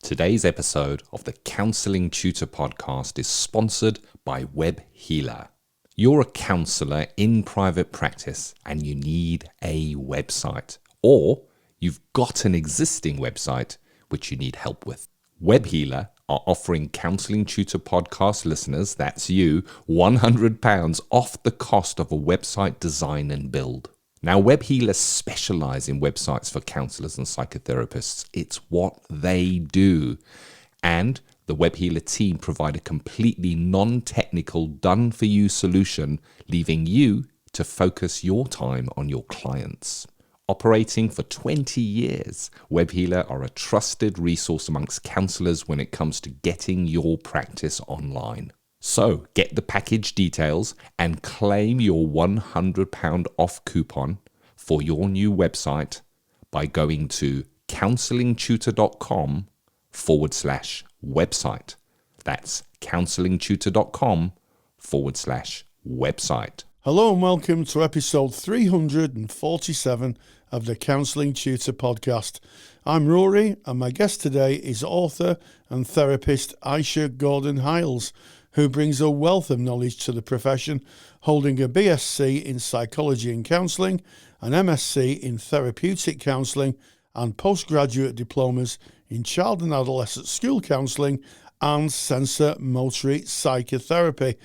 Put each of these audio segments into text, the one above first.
Today's episode of the Counselling Tutor Podcast is sponsored by Web Healer. You're a counsellor in private practice and you need a website, or you've got an existing website which you need help with. Web Healer are offering Counselling Tutor Podcast listeners, that's you, £100 off the cost of a website design and build. Now, Web Healers specialise in websites for counsellors and psychotherapists. It's what they do. And the Web Healer team provide a completely non-technical, done-for-you solution, leaving you to focus your time on your clients. Operating for 20 years, Web Healer are a trusted resource amongst counsellors when it comes to getting your practice online. So get the package details and claim your £100 off coupon for your new website by going to counsellingtutor.com/website. That's counsellingtutor.com/website. Hello and welcome to episode 347 of the Counselling Tutor Podcast. I'm Rory and my guest today is author and therapist Aisha Gordon-Hiles, who brings a wealth of knowledge to the profession, holding a BSc in Psychology and Counselling, an MSc in Therapeutic Counselling, and postgraduate diplomas in Child and Adolescent School Counselling and Sensory-Motory Psychotherapy.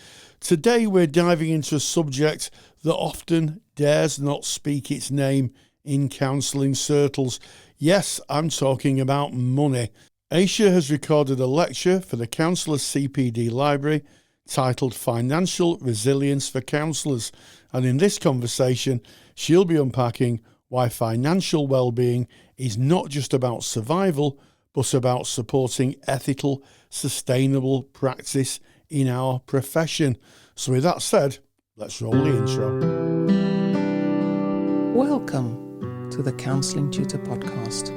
Today we're diving into a subject that often dares not speak its name in counselling circles. Yes, I'm talking about money. Aisha has recorded a lecture for the Counsellors CPD Library titled Financial Resilience for Counsellors, and in this conversation she'll be unpacking why financial well-being is not just about survival but about supporting ethical, sustainable practice in our profession. So with that said, let's roll the intro. Welcome to the Counselling Tutor Podcast,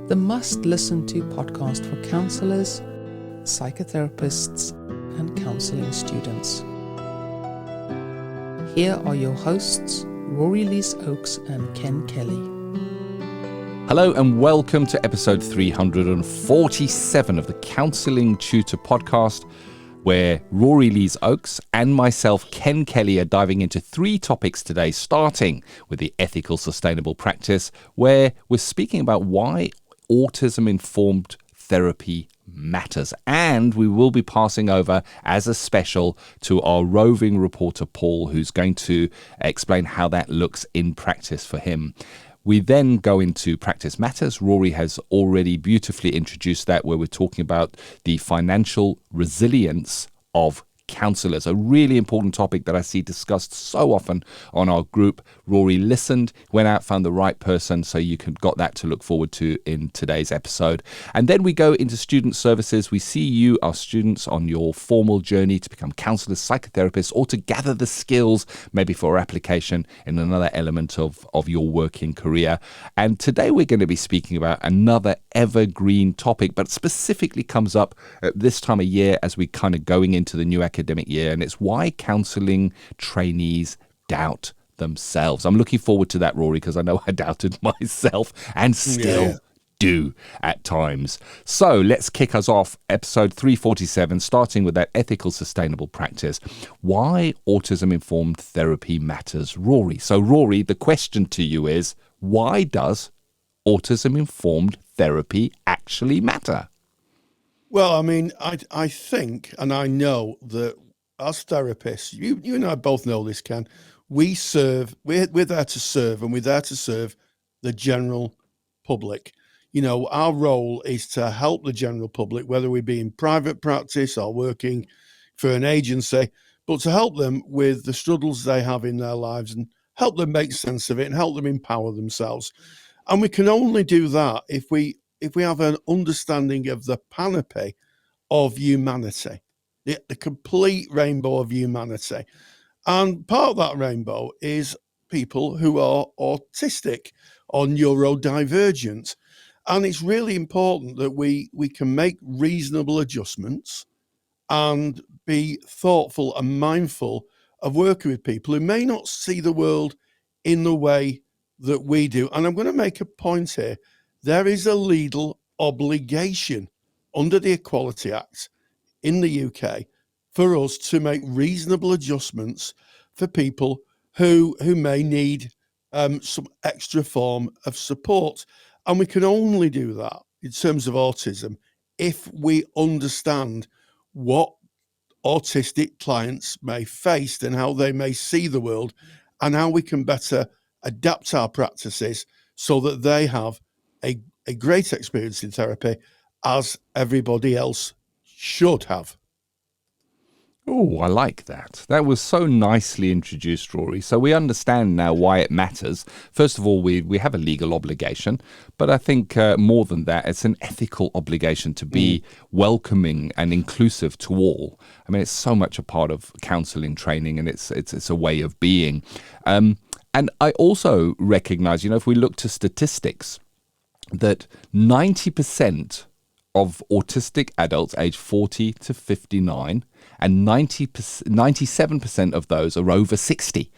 the must-listen-to podcast for counsellors, psychotherapists, and counselling students. Here are your hosts, Rory Oakes and Ken Kelly. Hello and welcome to episode 347 of the Counselling Tutor Podcast, where Rory Oakes and myself, Ken Kelly, are diving into three topics today, starting with the ethical sustainable practice, where we're speaking about why autism-informed therapy matters. And we will be passing over as a special to our roving reporter, Paul, who's going to explain how that looks in practice for him. We then go into Practice Matters. Rory has already beautifully introduced that, where we're talking about the financial resilience of counsellors, a really important topic that I see discussed so often on our group. Rory listened, went out, found the right person, so you got that to look forward to in today's episode. And then we go into student services. We see you, our students, on your formal journey to become counsellors, psychotherapists, or to gather the skills maybe for application in another element of your working career. And today we're going to be speaking about another evergreen topic, but specifically comes up at this time of year as we kind of going into the new academic year, and it's why counselling trainees doubt themselves. I'm looking forward to that, Rory, because I know I doubted myself and still do at times. So let's kick us off, episode 347, starting with that ethical sustainable practice. Why autism-informed therapy matters, Rory. So Rory, the question to you is, why does autism-informed therapy actually matter? Well, I mean, I think, and I know that as therapists, you and I both know this, Ken, we're there to serve, and we're there to serve the general public. You know, our role is to help the general public, whether we be in private practice or working for an agency, but to help them with the struggles they have in their lives and help them make sense of it and help them empower themselves. And we can only do that if we have an understanding of the panoply of humanity, the complete rainbow of humanity. And part of that rainbow is people who are autistic or neurodivergent. And it's really important that we can make reasonable adjustments and be thoughtful and mindful of working with people who may not see the world in the way that we do. And I'm going to make a point here. There is a legal obligation under the Equality Act in the UK for us to make reasonable adjustments for people who may need some extra form of support. And we can only do that in terms of autism if we understand what autistic clients may face and how they may see the world, and how we can better adapt our practices so that they have a great experience in therapy, as everybody else should have. Oh, I like that. That was so nicely introduced, Rory. So we understand now why it matters. First of all, we have a legal obligation, but I think more than that, it's an ethical obligation to be welcoming and inclusive to all. I mean, it's so much a part of counselling training, and it's a way of being. And I also recognize, if we look to statistics, that 90% of autistic adults aged 40 to 59, and 97% of those are over 60.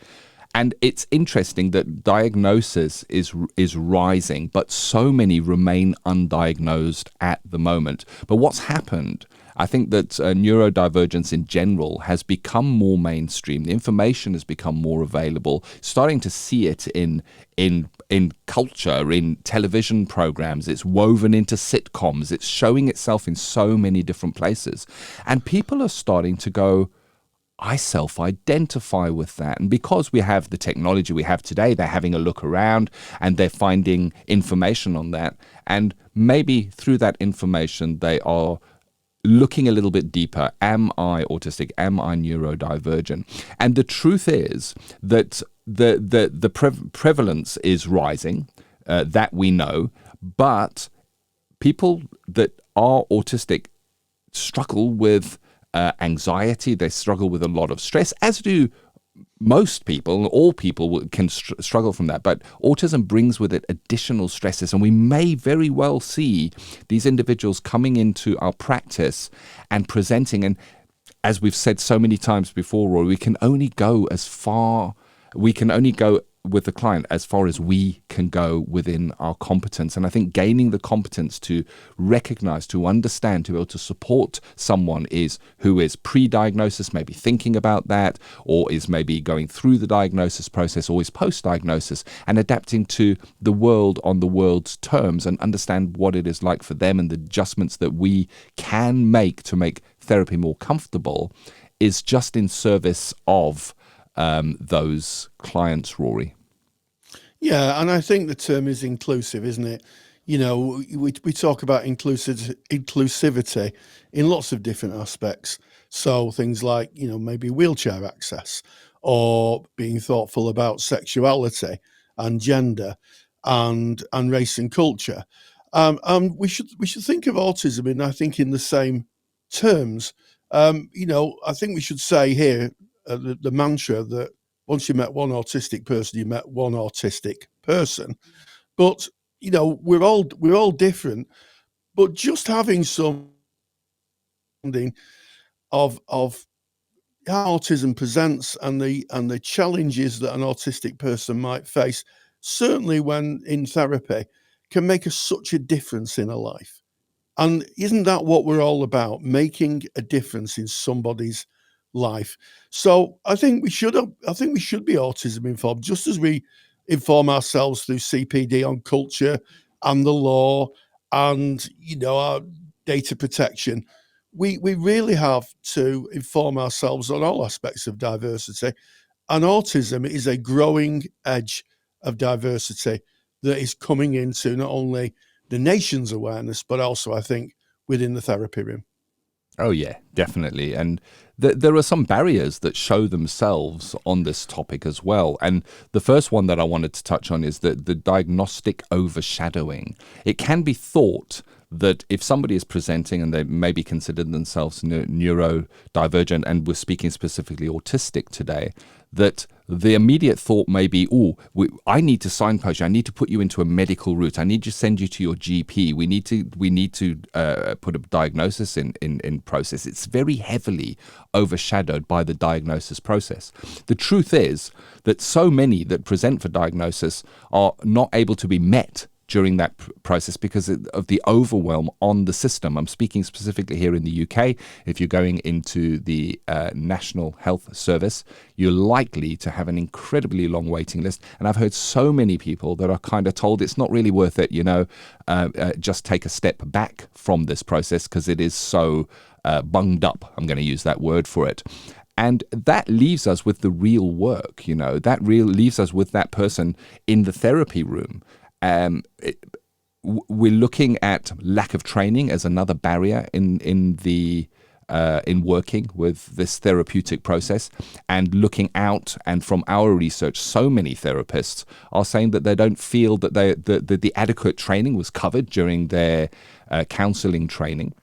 And it's interesting that diagnosis is rising, but so many remain undiagnosed at the moment. But what's happened, I think that neurodivergence in general has become more mainstream. The information has become more available. Starting to see it in culture, in television programs. It's woven into sitcoms. It's showing itself in so many different places. And people are starting to go, I self-identify with that. And because we have the technology we have today, they're having a look around and they're finding information on that. And maybe through that information, they are looking a little bit deeper. Am I autistic? Am I neurodivergent? And the truth is that the prevalence is rising, that we know, but people that are autistic struggle with anxiety. They struggle with a lot of stress, as do most people. All people can struggle from that, but autism brings with it additional stresses, and we may very well see these individuals coming into our practice and presenting. And as we've said so many times before, Roy, we can only go with the client as far as we can go within our competence. And I think gaining the competence to recognize, to understand, to be able to support someone who is pre-diagnosis, maybe thinking about that, or is maybe going through the diagnosis process, or is post-diagnosis, and adapting to the world on the world's terms, and understand what it is like for them and the adjustments that we can make to make therapy more comfortable, is just in service of those clients, Rory. Yeah, and I think the term is inclusive, isn't it? We talk about inclusivity in lots of different aspects. So things like, maybe wheelchair access, or being thoughtful about sexuality and gender and race and culture. And we should think of autism in the same terms. I think we should say here the mantra that once you met one autistic person, you met one autistic person. But we're all different. But just having some understanding of how autism presents and the challenges that an autistic person might face, certainly when in therapy, can make such a difference in a life. And isn't that what we're all about? Making a difference in somebody's life. So I think we should be autism informed, just as we inform ourselves through CPD on culture and the law and our data protection. We really have to inform ourselves on all aspects of diversity, and autism is a growing edge of diversity that is coming into not only the nation's awareness, but also, I think, within the therapy room. Oh, yeah, definitely. And there are some barriers that show themselves on this topic as well. And the first one that I wanted to touch on is the diagnostic overshadowing. It can be thought that if somebody is presenting and they maybe consider themselves neurodivergent, and we're speaking specifically autistic today, that the immediate thought may be, I need to signpost you. I need to put you into a medical route. I need to send you to your GP. We need to put a diagnosis in process. It's very heavily overshadowed by the diagnosis process. The truth is that so many that present for diagnosis are not able to be met during that process because of the overwhelm on the system. I'm speaking specifically here in the UK. If you're going into the National Health Service, you're likely to have an incredibly long waiting list. And I've heard so many people that are kind of told it's not really worth it, just take a step back from this process because it is so bunged up. I'm going to use that word for it. And that leaves us with the real work, leaves us with that person in the therapy room. We're looking at lack of training as another barrier in working with this therapeutic process, and looking out. And from our research, so many therapists are saying that they don't feel that the adequate training was covered during their counselling training.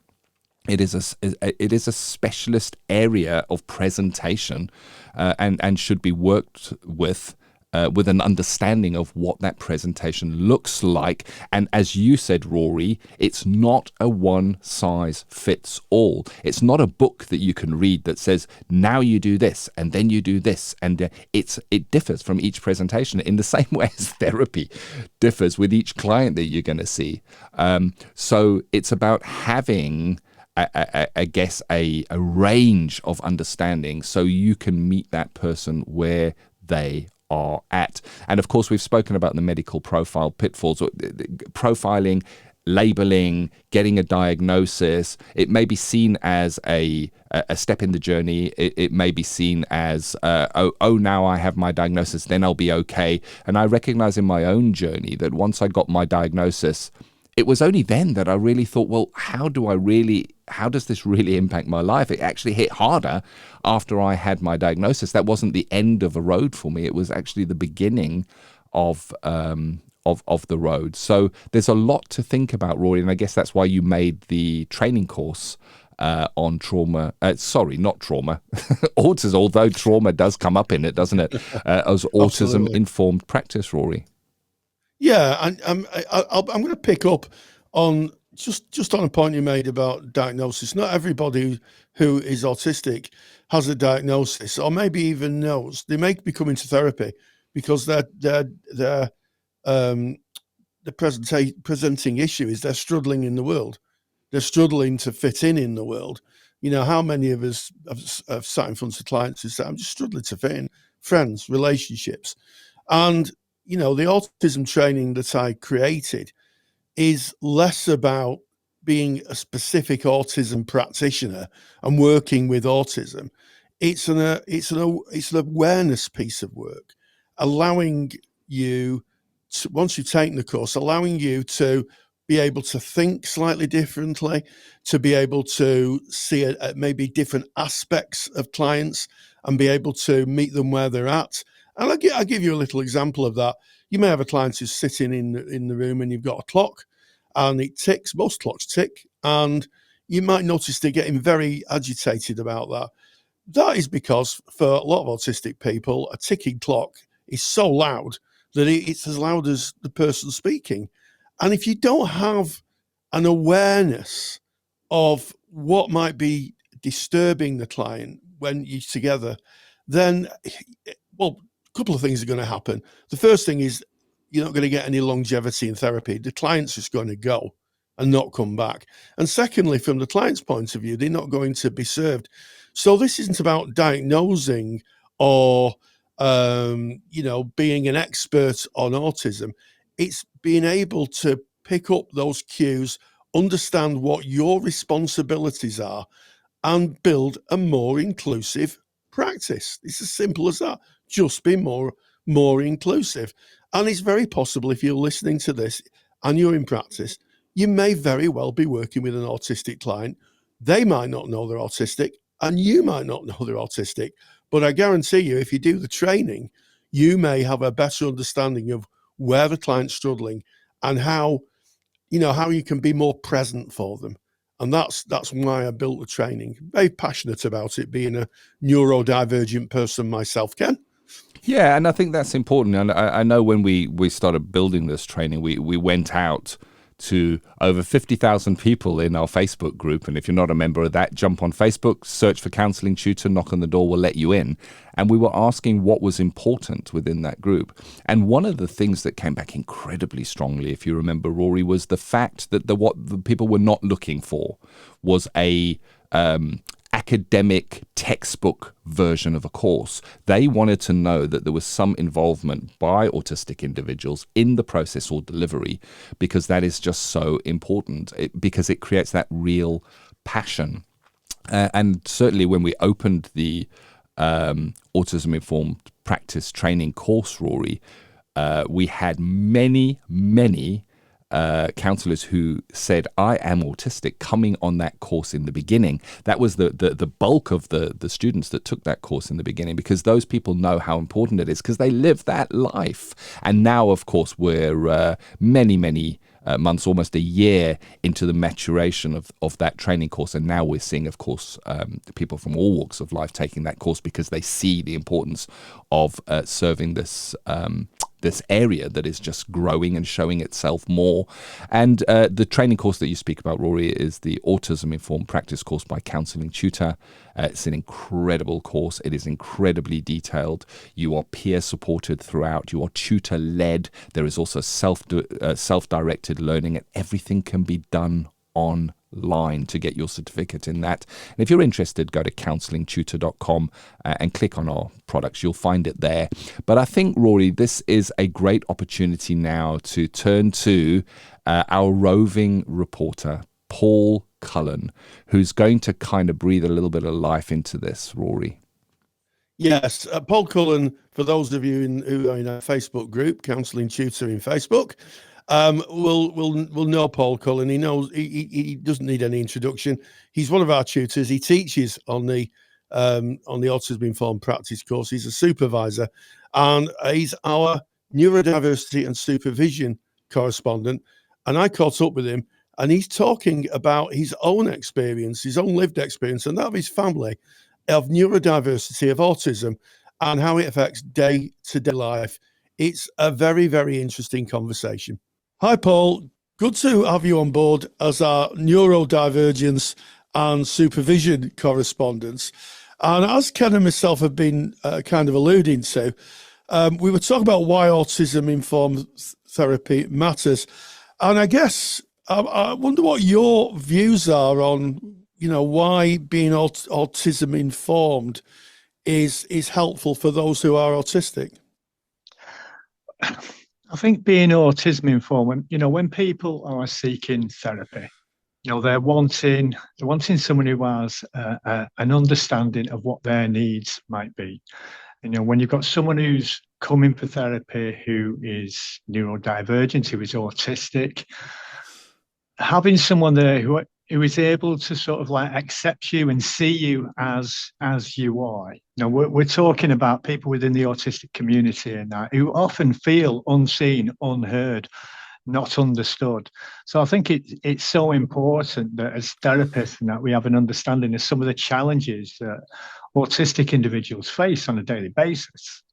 It is a specialist area of presentation, and should be worked with an understanding of what that presentation looks like. And as you said, Rory, it's not a one-size-fits-all. It's not a book that you can read that says, now you do this, and then you do this. And it differs from each presentation in the same way as therapy differs with each client that you're going to see. So it's about having I guess a range of understanding so you can meet that person where they are at. And of course, we've spoken about the medical profile pitfalls, profiling, labeling, getting a diagnosis. It may be seen as a step in the journey. It may be seen as, now I have my diagnosis, then I'll be okay. And I recognize in my own journey that once I got my diagnosis, it was only then that I really thought, well, how does this really impact my life? It actually hit harder after I had my diagnosis. That wasn't the end of a road for me. It was actually the beginning of the road. So there's a lot to think about, Rory, and I guess that's why you made the training course on trauma. Not trauma. Autism, although trauma does come up in it, doesn't it? As autism-informed practice, Rory. Yeah, and I'm going to pick up on just on a point you made about diagnosis. Not everybody who is autistic has a diagnosis, or maybe even knows. They may be coming to therapy because the presenting issue is they're struggling in the world. They're struggling to fit in the world. How many of us have sat in front of clients who say, I'm just struggling to fit in, friends, relationships. And the autism training that I created is less about being a specific autism practitioner and working with autism. It's an awareness piece of work, allowing you to, once you've taken the course, allowing you to be able to think slightly differently, to be able to see maybe different aspects of clients and be able to meet them where they're at. And I'll give you a little example of that. You may have a client who's sitting in the room and you've got a clock and it ticks, most clocks tick, and you might notice they're getting very agitated about that. That is because for a lot of autistic people, a ticking clock is so loud that it's as loud as the person speaking. And if you don't have an awareness of what might be disturbing the client when you're together, then, well, a couple of things are going to happen. The first thing is you're not going to get any longevity in therapy. The client's just going to go and not come back. And secondly, from the client's point of view, they're not going to be served. So this isn't about diagnosing or, being an expert on autism. It's being able to pick up those cues, understand what your responsibilities are, and build a more inclusive practice. It's as simple as that. Just be more inclusive. And it's very possible if you're listening to this and you're in practice, you may very well be working with an autistic client. They might not know they're autistic and you might not know they're autistic. But I guarantee you, if you do the training, you may have a better understanding of where the client's struggling and how you can be more present for them. And that's why I built the training. Very passionate about it, being a neurodivergent person myself, Ken. Yeah, and I think that's important. And I know when we started building this training, we went out to over 50,000 people in our Facebook group. And if you're not a member of that, jump on Facebook, search for Counselling Tutor, knock on the door, we'll let you in. And we were asking what was important within that group. And one of the things that came back incredibly strongly, if you remember, Rory, was the fact that what the people were not looking for was a academic textbook version of a course. They wanted to know that there was some involvement by autistic individuals in the process or delivery, because that is just so important, because it creates that real passion. And certainly when we opened the Autism-Informed practice training course, Rory, we had many counsellors who said, I am autistic, coming on that course in the beginning. That was the bulk of the students that took that course in the beginning, because those people know how important it is, because they live that life. And now, of course, we're many months, almost a year into the maturation of that training course. And now we're seeing, of course, people from all walks of life taking that course, because they see the importance of serving this area that is just growing and showing itself more. And the training course that you speak about, Rory, is the Autism-Informed practice course by Counselling Tutor. It's an incredible course. It is incredibly detailed. You are peer supported throughout. You are tutor led. There is also self-directed learning, and everything can be done online to get your certificate in that. And if you're interested, go to counsellingtutor.com and click on our products. You'll find it there. But I think, Rory, this is a great opportunity now to turn to our roving reporter, Paul Cullen, who's going to kind of breathe a little bit of life into this, Rory. Yes, Paul Cullen, for those of you who are in our Facebook group, Counselling Tutor in Facebook, will know Paul Cullen. He knows he doesn't need any introduction. He's one of our tutors. He teaches on the Autism-Informed practice course. He's a supervisor, and he's our neurodiversity and supervision correspondent. And I caught up with him, and he's talking about his own experience, his own lived experience, and that of his family, of neurodiversity, of autism, and how it affects day-to-day life. It's a very, very interesting conversation. Hi, Paul. Good to have you on board as our neurodivergence and supervision correspondents. And as Ken and myself have been kind of alluding to, we were talking about why autism-informed therapy matters. And I guess I wonder what your views are on, why being autism-informed is helpful for those who are autistic. I think being autism-informed, when people are seeking therapy, they're wanting someone who has an understanding of what their needs might be. When you've got someone who's coming for therapy who is neurodivergent, who is autistic, having someone there who is able to sort of like accept you and see you as you are. We're talking about people within the autistic community and that who often feel unseen, unheard, not understood. So I think it's so important that as therapists and that we have an understanding of some of the challenges that autistic individuals face on a daily basis.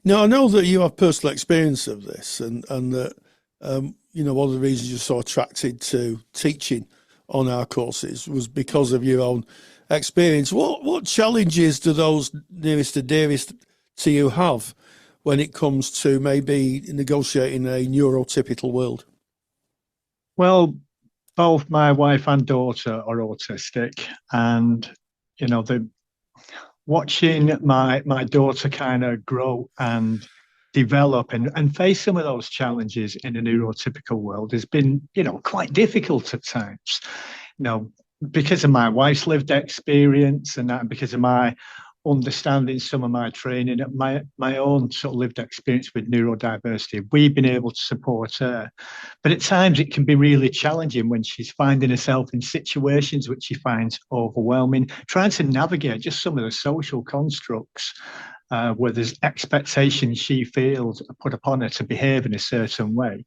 Now, I know that you have personal experience of this, and that one of the reasons you're so attracted to teaching on our courses was because of your own experience. What challenges do those nearest and dearest to you have when it comes to maybe negotiating a neurotypical world? Well, both my wife and daughter are autistic, and watching my daughter kind of grow and develop and face some of those challenges in a neurotypical world has been, quite difficult at times, because of my wife's lived experience and that, because of my understanding some of my training, my own sort of lived experience with neurodiversity, we've been able to support her. But at times it can be really challenging when she's finding herself in situations which she finds overwhelming, trying to navigate just some of the social constructs where there's expectations she feels are put upon her to behave in a certain way.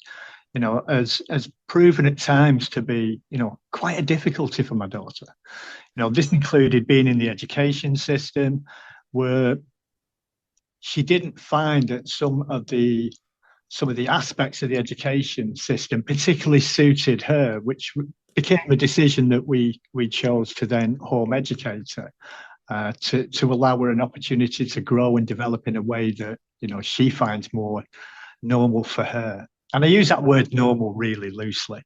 Has proven at times to be, quite a difficulty for my daughter. This included being in the education system where she didn't find that some of the some of the aspects of the education system particularly suited her, which became a decision that we chose to then home educate her, to allow her an opportunity to grow and develop in a way that, she finds more normal for her. And I use that word normal really loosely.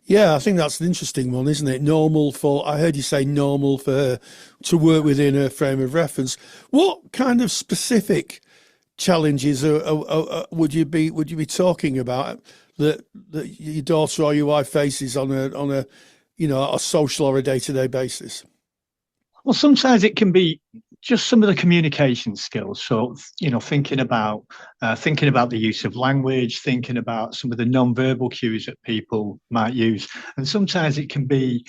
Yeah, I think that's an interesting one, isn't it? I heard you say normal for her to work within her frame of reference. What kind of specific challenges would you be talking about that your daughter or your wife faces on a social or a day-to-day basis? Well, sometimes it can be just some of the communication skills. So, thinking about the use of language, thinking about some of the non-verbal cues that people might use. And sometimes it can be,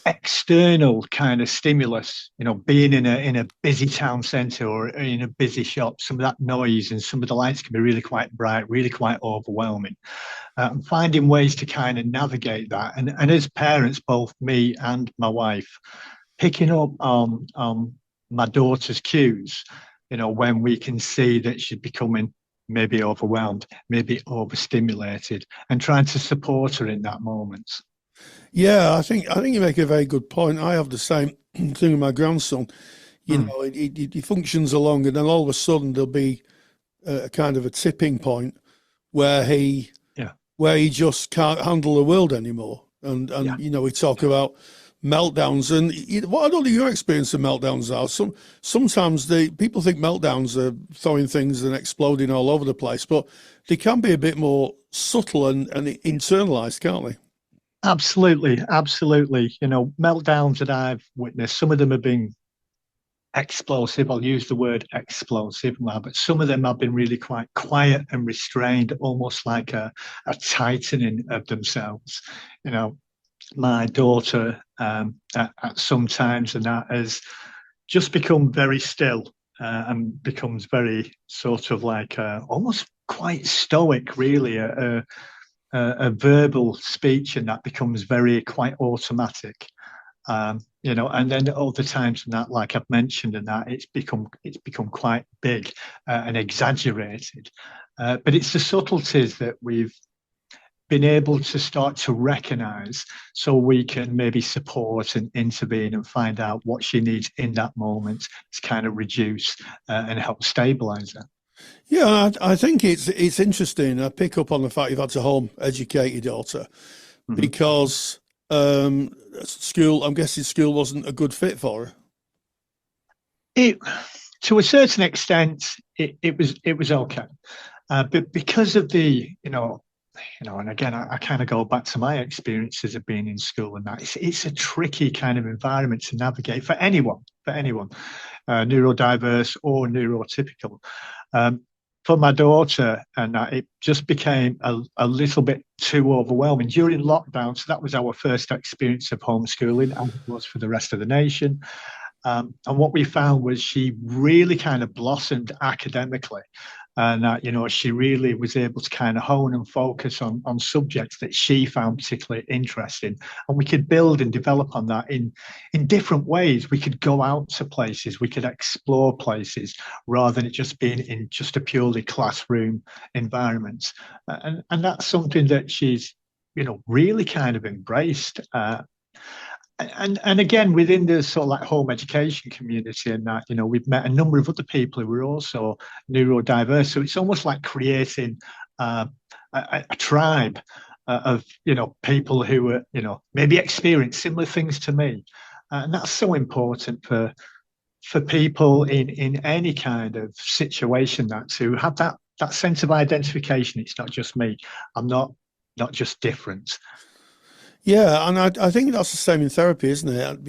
external kind of stimulus, being in a busy town centre or in a busy shop, some of that noise and some of the lights can be really quite bright, really quite overwhelming. And finding ways to kind of navigate that. And as parents, both me and my wife, picking up on my daughter's cues, when we can see that she's becoming maybe overwhelmed, maybe overstimulated, and trying to support her in that moment. Yeah, I think you make a very good point. I have the same thing with my grandson. He functions along, and then all of a sudden there'll be a kind of a tipping point where he just can't handle the world anymore. And we talk about meltdowns, and I don't know your experience of meltdowns are. Sometimes people think meltdowns are throwing things and exploding all over the place, but they can be a bit more subtle and internalized, can't they? Absolutely. Meltdowns that I've witnessed, some of them have been explosive. I'll use the word explosive now, but some of them have been really quite quiet and restrained, almost like a tightening of themselves. My daughter at some times, and that has just become very still and becomes very sort of like almost quite stoic, really, a verbal speech, and that becomes very quite automatic. And then other times and that, like I've mentioned, and that it's become quite big and exaggerated. But it's the subtleties that we've been able to start to recognize, so we can maybe support and intervene and find out what she needs in that moment to kind of reduce and help stabilize her. Yeah, I think it's interesting. I pick up on the fact you've had to home educate your daughter because school. I'm guessing school wasn't a good fit for her. To a certain extent, it was okay, but because of the and again, I kind of go back to my experiences of being in school, and that it's a tricky kind of environment to navigate for anyone, neurodiverse or neurotypical. For my daughter, and it just became a little bit too overwhelming during lockdown. So that was our first experience of homeschooling, and it was for the rest of the nation. And what we found was she really kind of blossomed academically. And, she really was able to kind of hone and focus on subjects that she found particularly interesting. And we could build and develop on that in different ways. We could go out to places, we could explore places, rather than it just being in just a purely classroom environment. And that's something that she's, really kind of embraced. And again, within the sort of like home education community and that, we've met a number of other people who are also neurodiverse. So it's almost like creating a tribe of, people who are, maybe experience similar things to me. And that's so important for people in any kind of situation, that to have that sense of identification. It's not just me. I'm not just different. Yeah, and I think that's the same in therapy, isn't it?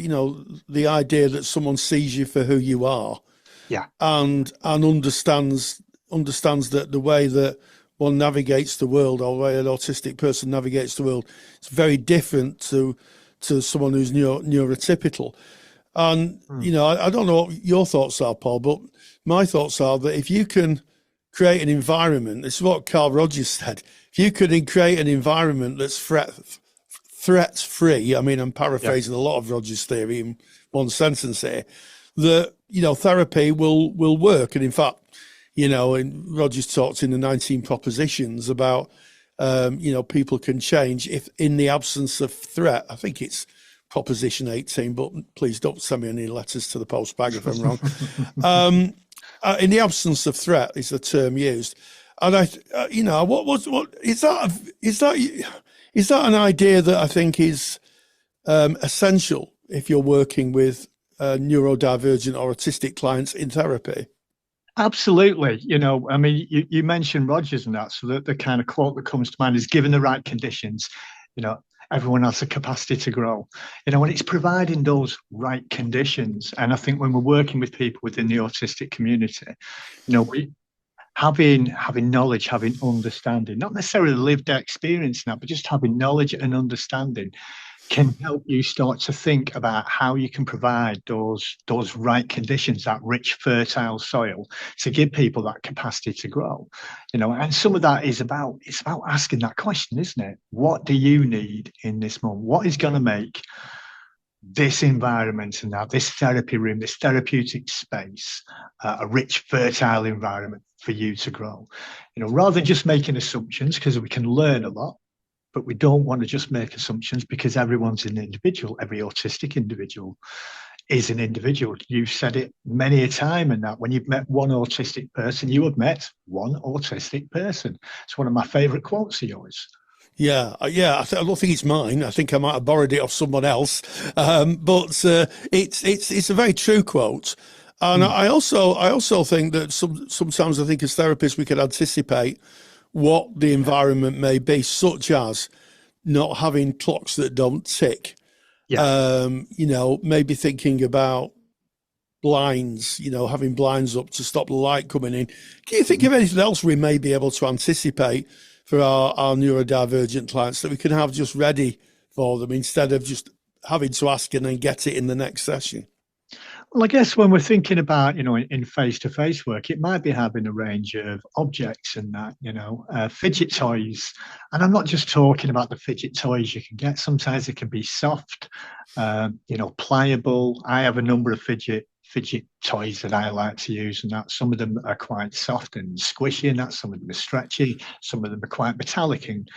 The idea that someone sees you for who you are, and understands that the way that one navigates the world, or the way an autistic person navigates the world, is very different to someone who's neurotypical. And I don't know what your thoughts are, Paul, but my thoughts are that if you can create an environment, this is what Carl Rogers said, if you could create an environment that's threats free. I mean, I'm paraphrasing a lot of Rogers' theory in one sentence here, that, therapy will work. And in fact, and Roger's talked in the 19 propositions about, people can change if in the absence of threat. I think it's proposition 18, but please don't send me any letters to the post bag if I'm wrong. In the absence of threat is the term used. And what is that an idea that I think is essential if you're working with neurodivergent or autistic clients in therapy? Absolutely. You mentioned Rogers and that, so that the kind of quote that comes to mind is, given the right conditions, everyone has the capacity to grow. And it's providing those right conditions. And I think when we're working with people within the autistic community, we having knowledge, having understanding, not necessarily lived experience now, but just having knowledge and understanding can help you start to think about how you can provide those right conditions, that rich, fertile soil, to give people that capacity to grow. And some of that is about asking that question, isn't it? What do you need in this moment? What is going to make this environment and this therapy room, this therapeutic space, a rich, fertile environment for you to grow? Rather than just making assumptions, because we can learn a lot. But we don't want to just make assumptions, because everyone's an individual. Every autistic individual is an individual. You've said it many a time, and that when you've met one autistic person, you have met one autistic person. It's one of my favourite quotes of yours. Yeah. I don't think it's mine. I think I might have borrowed it off someone else. But it's a very true quote. And I also think that sometimes I think as therapists we can anticipate what the environment may be, such as not having clocks that don't tick. Yeah. Maybe thinking about blinds, having blinds up to stop the light coming in. Can you think of anything else we may be able to anticipate for our neurodivergent clients that we can have just ready for them, instead of just having to ask and then get it in the next session? Well, I guess when we're thinking about, in face-to-face work, it might be having a range of objects and that, fidget toys. And I'm not just talking about the fidget toys you can get. Sometimes it can be soft, pliable. I have a number of fidget toys that I like to use, and that some of them are quite soft and squishy, and that some of them are stretchy, some of them are quite metallic and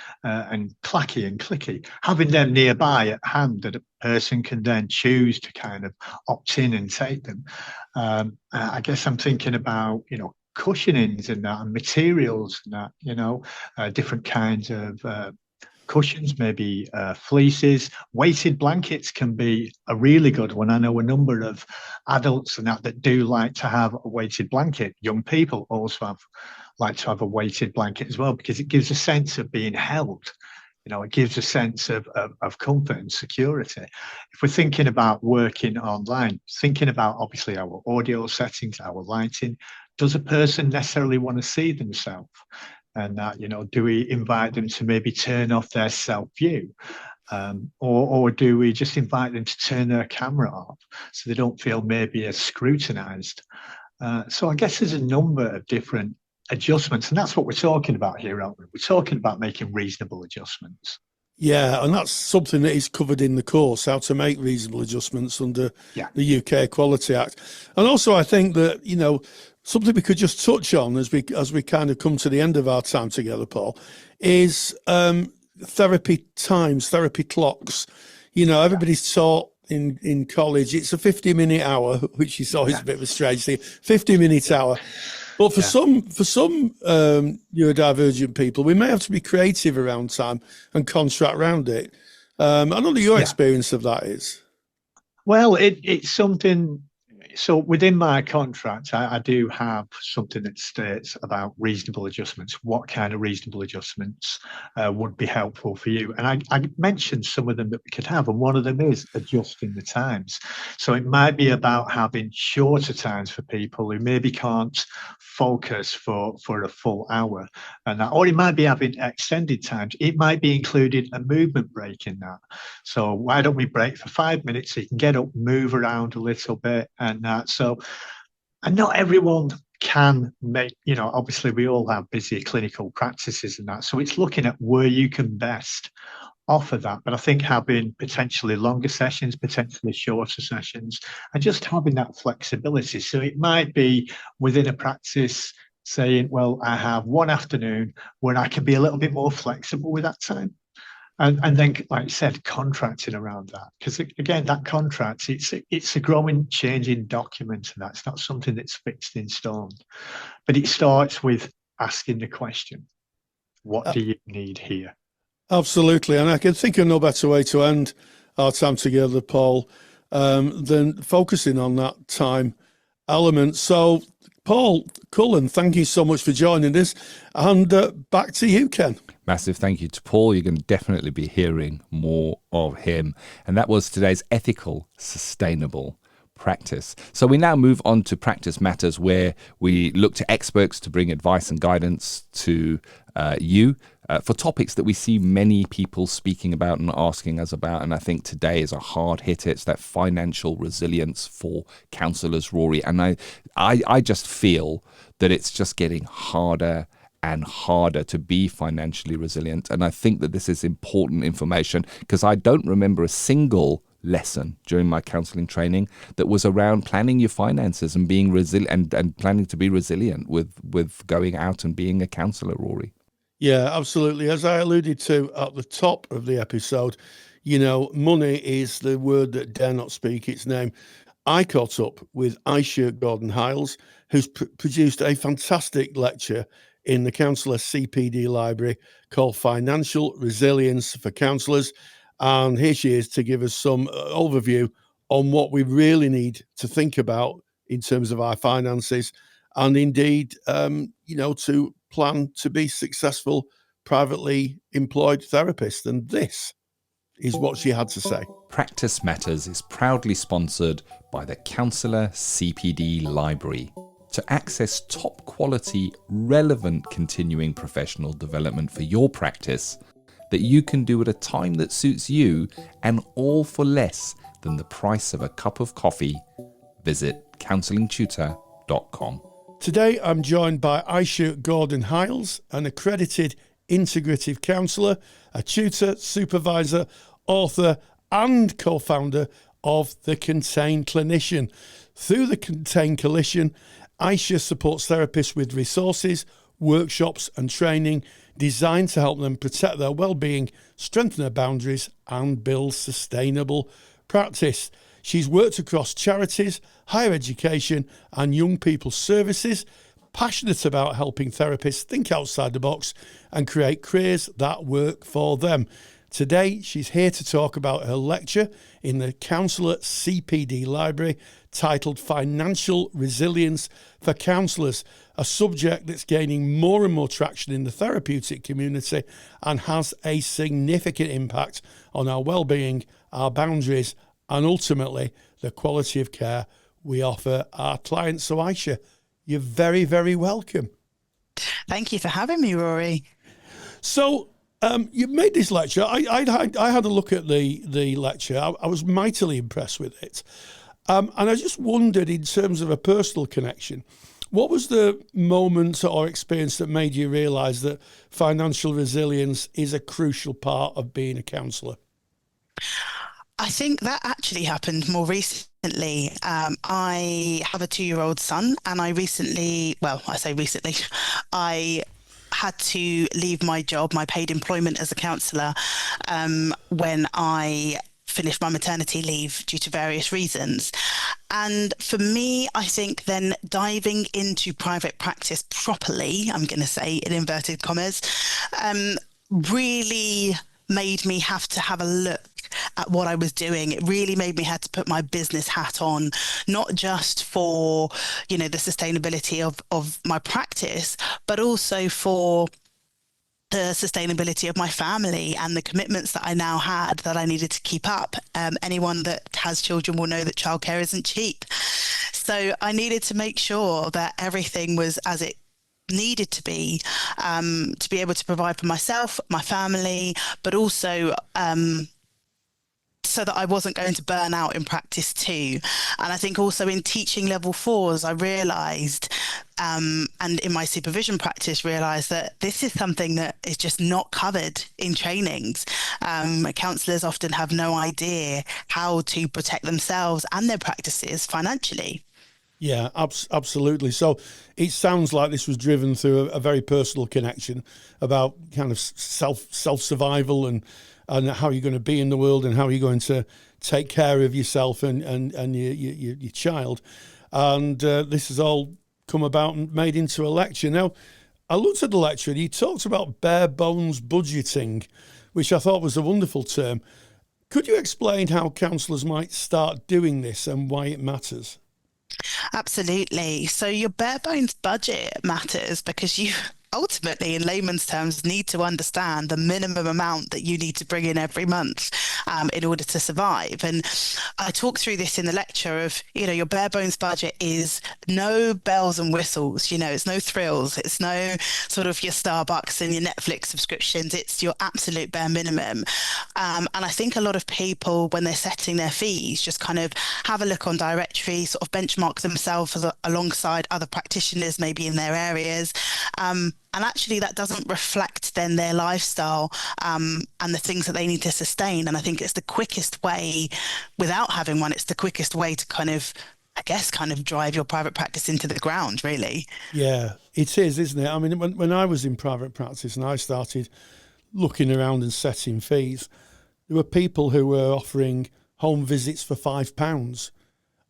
clacky and clicky. Having them nearby at hand that a person can then choose to kind of opt in and take them. I guess I'm thinking about cushionings and that, and materials and that, different kinds of cushions, maybe fleeces. Weighted blankets can be a really good one. I know a number of adults and that do like to have a weighted blanket. Young people also like to have a weighted blanket as well, because it gives a sense of being held. It gives a sense of comfort and security. If we're thinking about working online, thinking about obviously our audio settings, our lighting, does a person necessarily want to see themselves? And that, do we invite them to maybe turn off their self-view? Or do we just invite them to turn their camera off so they don't feel maybe as scrutinized? So I guess there's a number of different adjustments, and that's what we're talking about here, aren't we? We're talking about making reasonable adjustments. Yeah, and that's something that is covered in the course, how to make reasonable adjustments under the UK Equality Act. And also I think that, something we could just touch on as we kind of come to the end of our time together, Paul, is therapy times, therapy clocks. Everybody's taught in college it's a 50-minute hour, which is always a bit of a strange thing, 50-minute hour. But for some neurodivergent people, we may have to be creative around time and contract around it. I don't know your experience of that is. Well, it's something. So within my contract, I do have something that states about reasonable adjustments. What kind of reasonable adjustments would be helpful for you? And I mentioned some of them that we could have, and one of them is adjusting the times. So it might be about having shorter times for people who maybe can't focus for a full hour, and that, or it might be having extended times. It might be including a movement break in that. So why don't we break for 5 minutes so you can get up, move around a little bit, and that. So, and not everyone can make, obviously we all have busy clinical practices and that. So it's looking at where you can best offer that. But I think having potentially longer sessions, potentially shorter sessions, and just having that flexibility. So it might be within a practice, saying, well, I have one afternoon where I can be a little bit more flexible with that time. And then, like I said, contracting around that. Because again, that contract, it's a growing, changing document, and that's not something that's fixed in stone. But it starts with asking the question, what do you need here? Absolutely. And I can think of no better way to end our time together, Paul, than focusing on that time element. So, Paul Cullen, thank you so much for joining us. And back to you, Ken. Massive thank you to Paul. You're going to definitely be hearing more of him. And that was today's ethical, sustainable practice. So we now move on to Practice Matters, where we look to experts to bring advice and guidance to you for topics that we see many people speaking about and asking us about. And I think today is a hard hitter. It's that financial resilience for counsellors, Rory. And I just feel that it's just getting harder and harder to be financially resilient. And I think that this is important information, because I don't remember a single lesson during my counselling training that was around planning your finances and being resilient and planning to be resilient with going out and being a counsellor, Rory. Yeah, absolutely. As I alluded to at the top of the episode, money is the word that dare not speak its name. I caught up with Aisha Gordon-Hiles, who's produced a fantastic lecture in the Counsellor CPD library called Financial Resilience for Counsellors. And here she is to give us some overview on what we really need to think about in terms of our finances, and indeed, to plan to be successful privately employed therapists. And this is what she had to say. Practice Matters is proudly sponsored by the Counsellor CPD library. To access top quality, relevant continuing professional development for your practice that you can do at a time that suits you, and all for less than the price of a cup of coffee, visit counsellingtutor.com. Today I'm joined by Aisha Gordon-Hiles, an accredited integrative counsellor, a tutor, supervisor, author and co-founder of the Contain Clinician. Through the Contain Coalition, Aisha supports therapists with resources, workshops and training designed to help them protect their well-being, strengthen their boundaries and build sustainable practice. She's worked across charities, higher education and young people's services, passionate about helping therapists think outside the box and create careers that work for them. Today, she's here to talk about her lecture in the Counsellor CPD library titled Financial Resilience for Counsellors, a subject that's gaining more and more traction in the therapeutic community and has a significant impact on our well-being, our boundaries, and ultimately the quality of care we offer our clients. So Aisha, you're very, very welcome. Thank you for having me, Rory. So you made this lecture. I had a look at the lecture. I was mightily impressed with it. And I just wondered, in terms of a personal connection, what was the moment or experience that made you realise that financial resilience is a crucial part of being a counsellor? I think that actually happened more recently. I have a 2-year-old son, and I had to leave my job, my paid employment as a counsellor, when I finished my maternity leave due to various reasons. And for me, I think then diving into private practice properly, I'm going to say in inverted commas, really made me have to have a look at what I was doing. It really made me have to put my business hat on, not just for, the sustainability of my practice, but also for the sustainability of my family and the commitments that I now had that I needed to keep up. Anyone that has children will know that childcare isn't cheap. So I needed to make sure that everything was as it needed to be able to provide for myself, my family, but also so that I wasn't going to burn out in practice too. And I think also in teaching level 4s, I realised, and in my supervision practice, realised that this is something that is just not covered in trainings. Counsellors often have no idea how to protect themselves and their practices financially. Yeah, absolutely. So it sounds like this was driven through a very personal connection about kind of self-survival and how you're going to be in the world and how you're going to take care of yourself and your child. And this has all come about and made into a lecture. Now, I looked at the lecture and he talked about bare bones budgeting, which I thought was a wonderful term. Could you explain how counsellors might start doing this and why it matters? Absolutely. So your bare bones budget matters because you ultimately, in layman's terms, need to understand the minimum amount that you need to bring in every month in order to survive. And I talk through this in the lecture of, your bare bones budget is no bells and whistles, it's no thrills. It's no sort of your Starbucks and your Netflix subscriptions. It's your absolute bare minimum. And I think a lot of people, when they're setting their fees, just kind of have a look on directory, sort of benchmark themselves alongside other practitioners, maybe in their areas. And actually that doesn't reflect then their lifestyle and the things that they need to sustain. And I think it's the quickest way, without having one, it's the quickest way to kind of drive your private practice into the ground, really. Yeah, it is, isn't it? I mean, when I was in private practice and I started looking around and setting fees, there were people who were offering home visits for £5.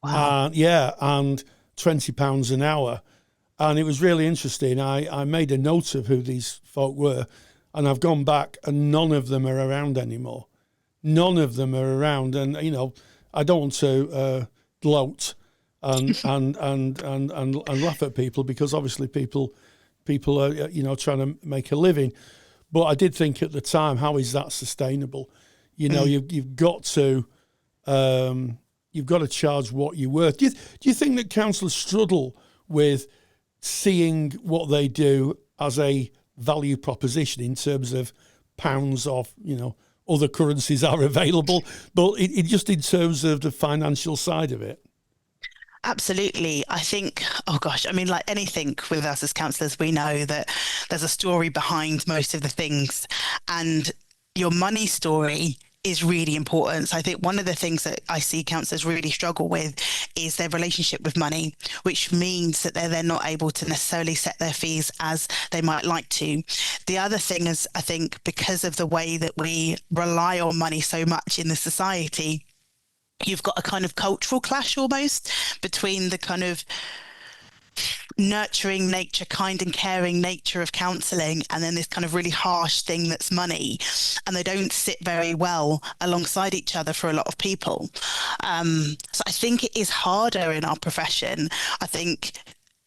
Wow. And £20 an hour. And it was really interesting. I made a note of who these folk were, and I've gone back, and none of them are around anymore. None of them are around, and I don't want to gloat and laugh at people, because obviously people are trying to make a living. But I did think at the time, how is that sustainable? You've got to charge what you're worth. Do you think that counsellors struggle with seeing what they do as a value proposition in terms of pounds of, other currencies are available, but it just in terms of the financial side of it? Absolutely. I think, like anything with us as counsellors, we know that there's a story behind most of the things, and your money story is really important. So I think one of the things that I see counsellors really struggle with is their relationship with money, which means that they're then not able to necessarily set their fees as they might like to. The other thing is, I think, because of the way that we rely on money so much in the society, you've got a kind of cultural clash almost between the kind of nurturing nature, kind and caring nature of counselling, and then this kind of really harsh thing that's money, and they don't sit very well alongside each other for a lot of people. So I think it is harder in our profession. I think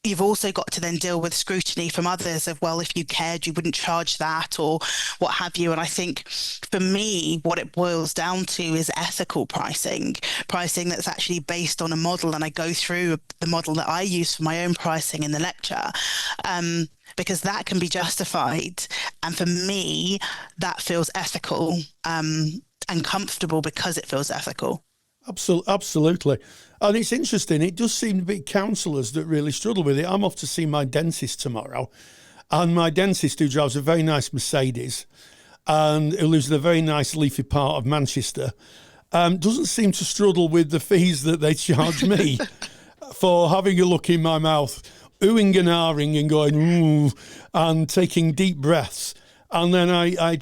you've also got to then deal with scrutiny from others of, well, if you cared, you wouldn't charge that or what have you. And I think for me, what it boils down to is ethical pricing that's actually based on a model. And I go through the model that I use for my own pricing in the lecture, because that can be justified. And for me, that feels ethical and comfortable because it feels ethical. Absolutely. And it's interesting. It does seem to be counsellors that really struggle with it. I'm off to see my dentist tomorrow, and my dentist, who drives a very nice Mercedes and who lives in a very nice leafy part of Manchester, doesn't seem to struggle with the fees that they charge me for having a look in my mouth, oohing and ahhing and going, ooh, and taking deep breaths. And then I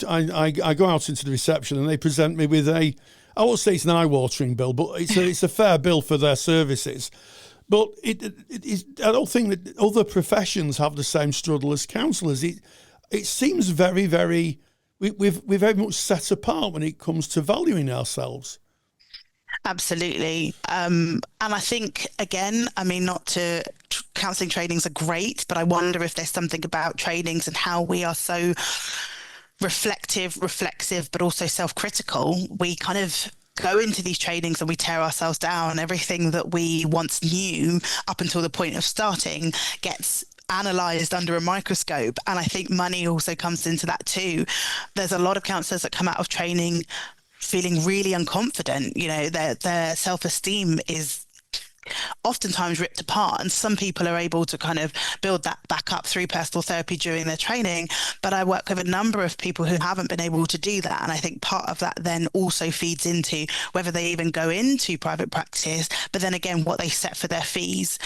go out into the reception and they present me with I won't say it's an eye-watering bill, but it's a fair bill for their services. But I don't think that other professions have the same struggle as counsellors. It seems very, very, we're very much set apart when it comes to valuing ourselves. Absolutely. And I think, again, counselling trainings are great, but I wonder if there's something about trainings and how we are so reflexive, but also self-critical. We kind of go into these trainings and we tear ourselves down. Everything that we once knew up until the point of starting gets analysed under a microscope. And I think money also comes into that too. There's a lot of counsellors that come out of training feeling really unconfident. Their self-esteem is oftentimes ripped apart, and some people are able to kind of build that back up through personal therapy during their training. But I work with a number of people who haven't been able to do that, and I think part of that then also feeds into whether they even go into private practice, but then again what they set for their fees.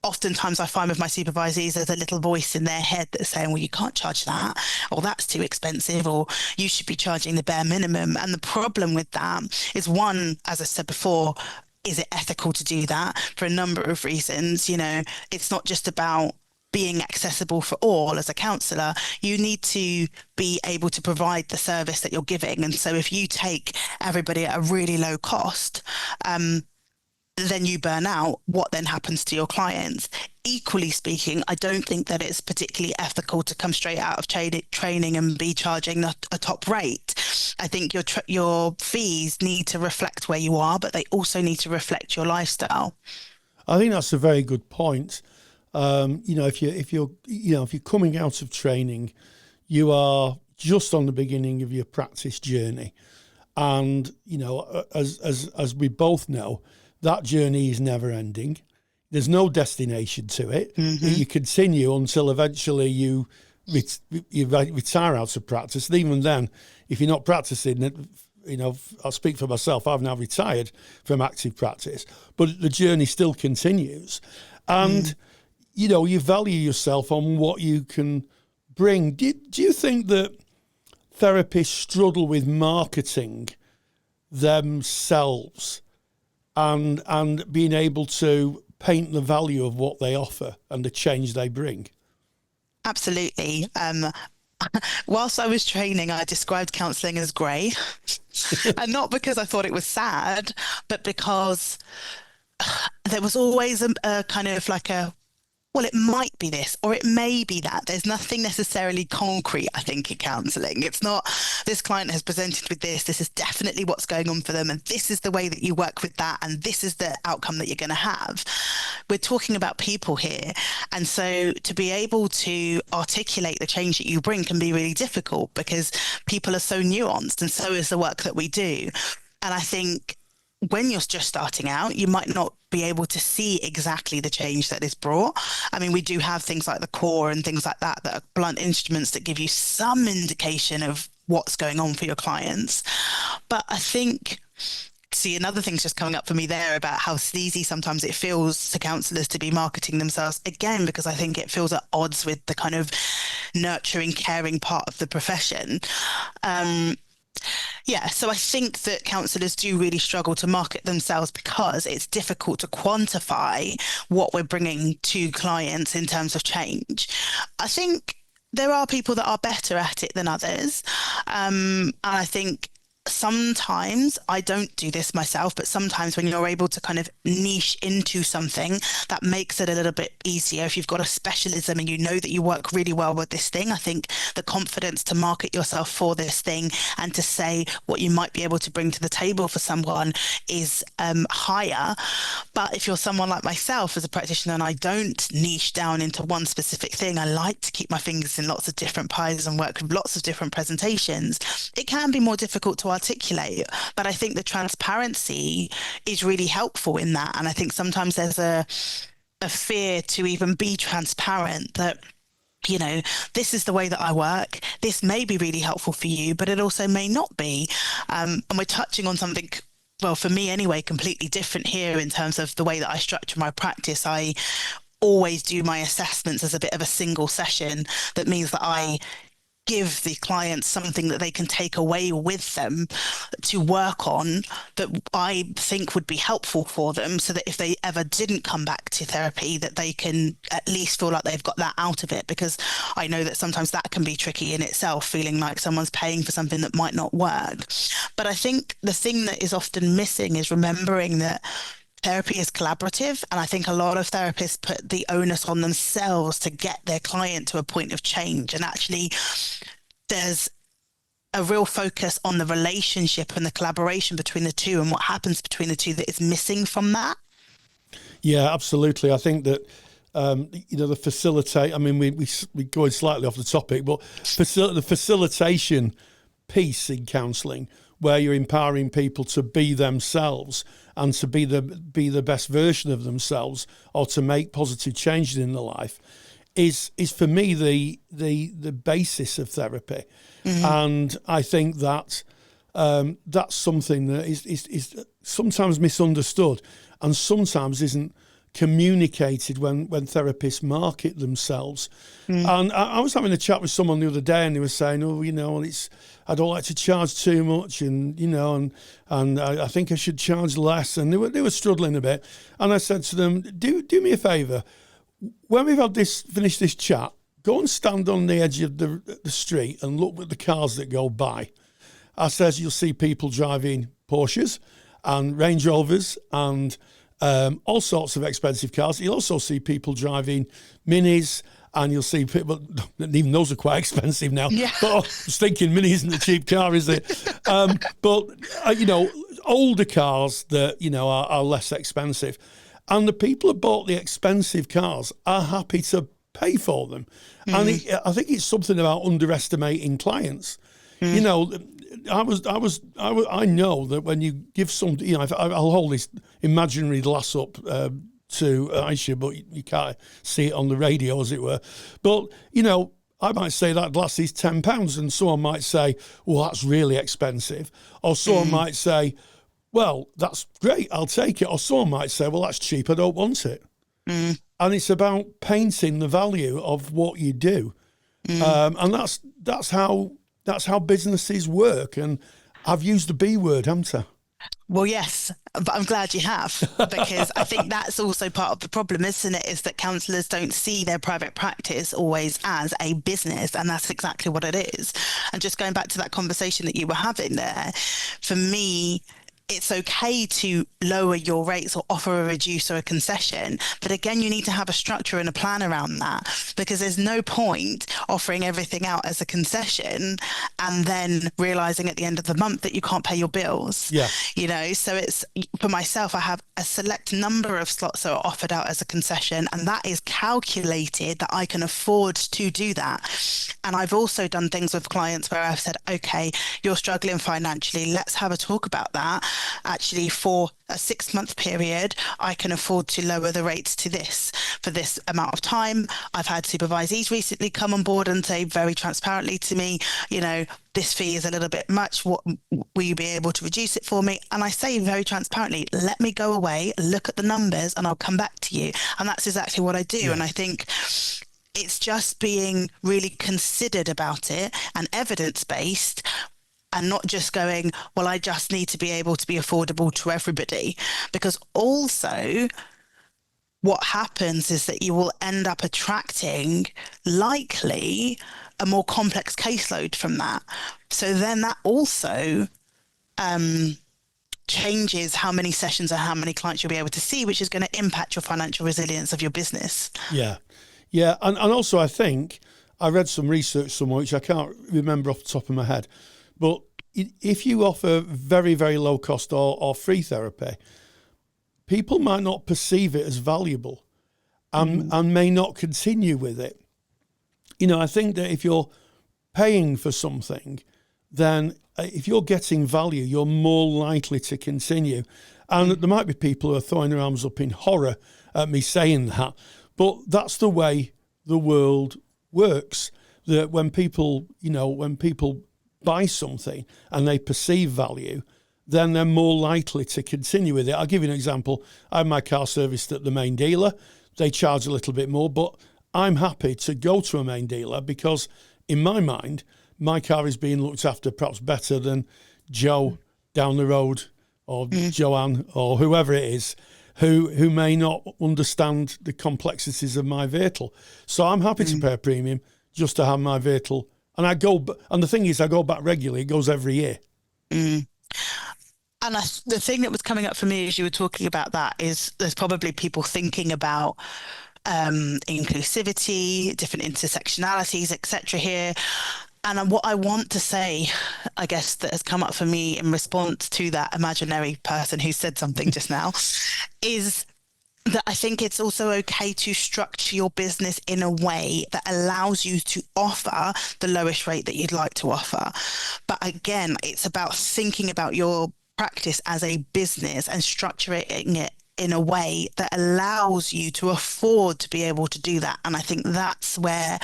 Oftentimes I find with my supervisees, there's a little voice in their head that's saying, well, you can't charge that, or that's too expensive, or you should be charging the bare minimum. And the problem with that is, one, as I said before, is it ethical to do that? For a number of reasons. You know, it's not just about being accessible for all. As a counsellor, you need to be able to provide the service that you're giving. And so if you take everybody at a really low cost, then you burn out. What then happens to your clients? Equally speaking, I don't think that it's particularly ethical to come straight out of training and be charging a top rate. I think your fees need to reflect where you are, but they also need to reflect your lifestyle. I think that's a very good point. If you're coming out of training, you are just on the beginning of your practice journey, and as we both know, that journey is never ending. There's no destination to it. Mm-hmm. You continue until eventually you retire out of practice. And even then, if you're not practicing, I'll speak for myself. I've now retired from active practice, but the journey still continues. And, you value yourself on what you can bring. Do you think that therapists struggle with marketing themselves and being able to paint the value of what they offer and the change they bring? Absolutely. Whilst I was training, I described counselling as grey, and not because I thought it was sad, but because there was always a kind of like well, it might be this, or it may be that. There's nothing necessarily concrete, I think, in counselling. It's not, this client has presented with this is definitely what's going on for them, and this is the way that you work with that, and this is the outcome that you're going to have. We're talking about people here. And so to be able to articulate the change that you bring can be really difficult, because people are so nuanced, and so is the work that we do. And I think when you're just starting out, you might not be able to see exactly the change that is brought. I mean, we do have things like the core and things like that are blunt instruments that give you some indication of what's going on for your clients. But I think, see, another thing's just coming up for me there about how sleazy sometimes it feels to counsellors to be marketing themselves, again, because I think it feels at odds with the kind of nurturing, caring part of the profession. So I think that counsellors do really struggle to market themselves because it's difficult to quantify what we're bringing to clients in terms of change. I think there are people that are better at it than others. And I think sometimes, I don't do this myself, but sometimes when you're able to kind of niche into something, that makes it a little bit easier. If you've got a specialism and you know that you work really well with this thing, I think the confidence to market yourself for this thing and to say what you might be able to bring to the table for someone is higher. But if you're someone like myself as a practitioner and I don't niche down into one specific thing, I like to keep my fingers in lots of different pies and work with lots of different presentations, it can be more difficult to articulate. But I think the transparency is really helpful in that. And I think sometimes there's a fear to even be transparent that, you know, this is the way that I work. This may be really helpful for you, but it also may not be. And we're touching on something, well, for me anyway, completely different here in terms of the way that I structure my practice. I always do my assessments as a bit of a single session. That means that I give the clients something that they can take away with them to work on that I think would be helpful for them, so that if they ever didn't come back to therapy, that they can at least feel like they've got that out of it. Because I know that sometimes that can be tricky in itself, feeling like someone's paying for something that might not work. But I think the thing that is often missing is remembering that therapy is collaborative, and I think a lot of therapists put the onus on themselves to get their client to a point of change, and actually there's a real focus on the relationship and the collaboration between the two and what happens between the two that is missing from that. Yeah, absolutely. I think that the facilitate, I mean, we're going slightly off the topic, but the facilitation piece in counselling where you're empowering people to be themselves and to be the best version of themselves, or to make positive changes in their life, is for me the basis of therapy. And I think that that's something that is sometimes misunderstood and sometimes isn't communicated when therapists market themselves. And I was having a chat with someone the other day, and they were saying, "Oh, I don't like to charge too much, and and I think I should charge less." And they were struggling a bit. And I said to them, "Do me a favour. When we've finished this chat, go and stand on the edge of the street and look at the cars that go by." I says, "You'll see people driving Porsches and Range Rovers and all sorts of expensive cars. You'll also see people driving Minis, and you'll see people, even those are quite expensive now." Yeah. But I was thinking Mini isn't a cheap car, is it? But older cars that, are less expensive. And the people who bought the expensive cars are happy to pay for them. And I think it's something about underestimating clients. I know that when you give something, I'll hold this imaginary glass up to Aisha, but you can't see it on the radio, as it were. But, I might say that glass is £10, and someone might say, "Well, that's really expensive." Or someone might say, "Well, that's great, I'll take it." Or someone might say, "Well, that's cheap, I don't want it." And it's about painting the value of what you do. And that's how businesses work. And I've used the B word, haven't I? Well, yes, but I'm glad you have, because I think that's also part of the problem, isn't it? Is that counsellors don't see their private practice always as a business, and that's exactly what it is. And just going back to that conversation that you were having there, for me, it's okay to lower your rates or offer a reduce or a concession. But again, you need to have a structure and a plan around that, because there's no point offering everything out as a concession and then realizing at the end of the month that you can't pay your bills. Yeah. So it's, for myself, I have a select number of slots that are offered out as a concession, and that is calculated that I can afford to do that. And I've also done things with clients where I've said, "Okay, you're struggling financially. Let's have a talk about that. Actually, for a 6-month period, I can afford to lower the rates to this for this amount of time." I've had supervisees recently come on board and say very transparently to me, "This fee is a little bit much. What will you be able to reduce it for me?" And I say very transparently, "Let me go away, look at the numbers, and I'll come back to you." And that's exactly what I do. Yeah. And I think it's just being really considered about it and evidence-based, and not just going, "Well, I just need to be able to be affordable to everybody." Because also what happens is that you will end up attracting likely a more complex caseload from that. So then that also changes how many sessions and how many clients you'll be able to see, which is going to impact your financial resilience of your business. Yeah. Yeah. And also, I think I read some research somewhere, which I can't remember off the top of my head, but if you offer very, very low cost or free therapy, people might not perceive it as valuable and may not continue with it. I think that if you're paying for something, then if you're getting value, you're more likely to continue. And there might be people who are throwing their arms up in horror at me saying that, but that's the way the world works. That when people buy something and they perceive value, then they're more likely to continue with it. I'll give you an example. I have my car serviced at the main dealer. They charge a little bit more, but I'm happy to go to a main dealer because in my mind, my car is being looked after perhaps better than Joe down the road or Joanne or whoever it is who may not understand the complexities of my vehicle. So I'm happy to pay a premium just to have my vehicle. And the thing is, I go back regularly. It goes every year. And the thing that was coming up for me as you were talking about that is there's probably people thinking about inclusivity, different intersectionalities, etc. here. And what I want to say, I guess, that has come up for me in response to that imaginary person who said something just now is that I think it's also okay to structure your business in a way that allows you to offer the lowest rate that you'd like to offer. But again, it's about thinking about your practice as a business and structuring it in a way that allows you to afford to be able to do that. And I think that's where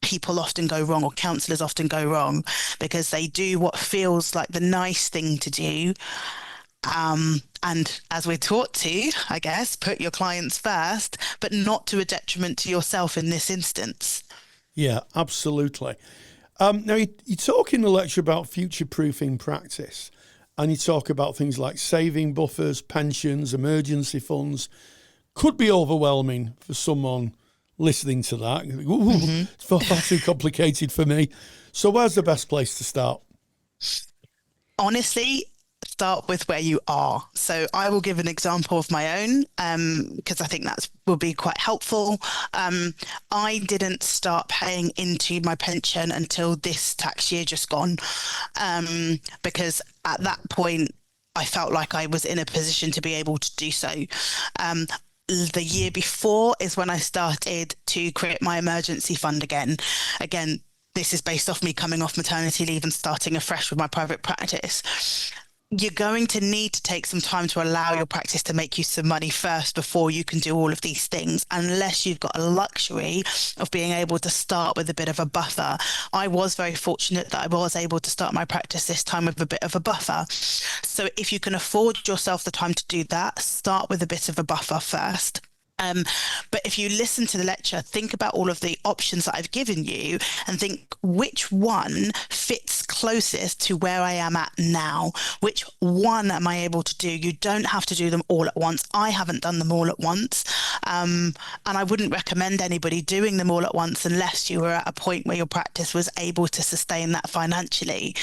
people often go wrong, or counsellors often go wrong, because they do what feels like the nice thing to do. And as we're taught to, I guess, put your clients first, but not to a detriment to yourself in this instance. Yeah, absolutely. Now, you talk in the lecture about future-proofing practice, and you talk about things like saving buffers, pensions, emergency funds. Could be overwhelming for someone listening to that. It's far too complicated for me. So where's the best place to start? Honestly, start with where you are. So I will give an example of my own, because I think that will be quite helpful. I didn't start paying into my pension until this tax year just gone, because at that point I felt like I was in a position to be able to do so. The year before is when I started to create my emergency fund again. Again, this is based off me coming off maternity leave and starting afresh with my private practice. You're going to need to take some time to allow your practice to make you some money first before you can do all of these things, unless you've got a luxury of being able to start with a bit of a buffer. I was very fortunate that I was able to start my practice this time with a bit of a buffer. So if you can afford yourself the time to do that, start with a bit of a buffer first. But if you listen to the lecture, think about all of the options that I've given you and think which one fits closest to where I am at now. Which one am I able to do? You don't have to do them all at once. I haven't done them all at once. And I wouldn't recommend anybody doing them all at once unless you were at a point where your practice was able to sustain that financially.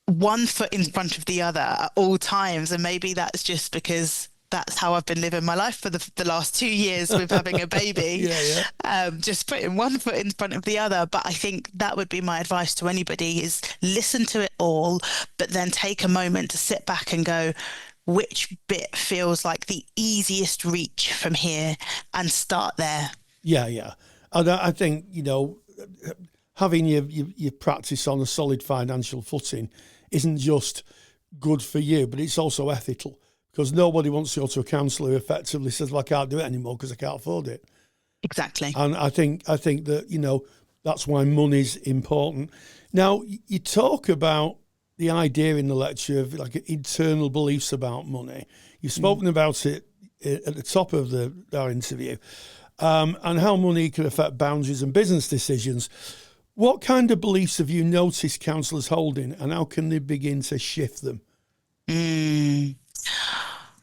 One foot in front of the other at all times. And maybe that's just because that's how I've been living my life for the last 2 years with having a baby. Just putting one foot in front of the other. But I think that would be my advice to anybody, is listen to it all, but then take a moment to sit back and go, which bit feels like the easiest reach from here, and start there. Yeah. And I think, having your practice on a solid financial footing isn't just good for you, but it's also ethical. Because nobody wants to go to a counsellor who effectively says, well, I can't do it anymore because I can't afford it. Exactly. And I think that, that's why money's important. Now, you talk about the idea in the lecture of like internal beliefs about money. You've spoken about it at the top of our interview, and how money can affect boundaries and business decisions. What kind of beliefs have you noticed counsellors holding, and how can they begin to shift them?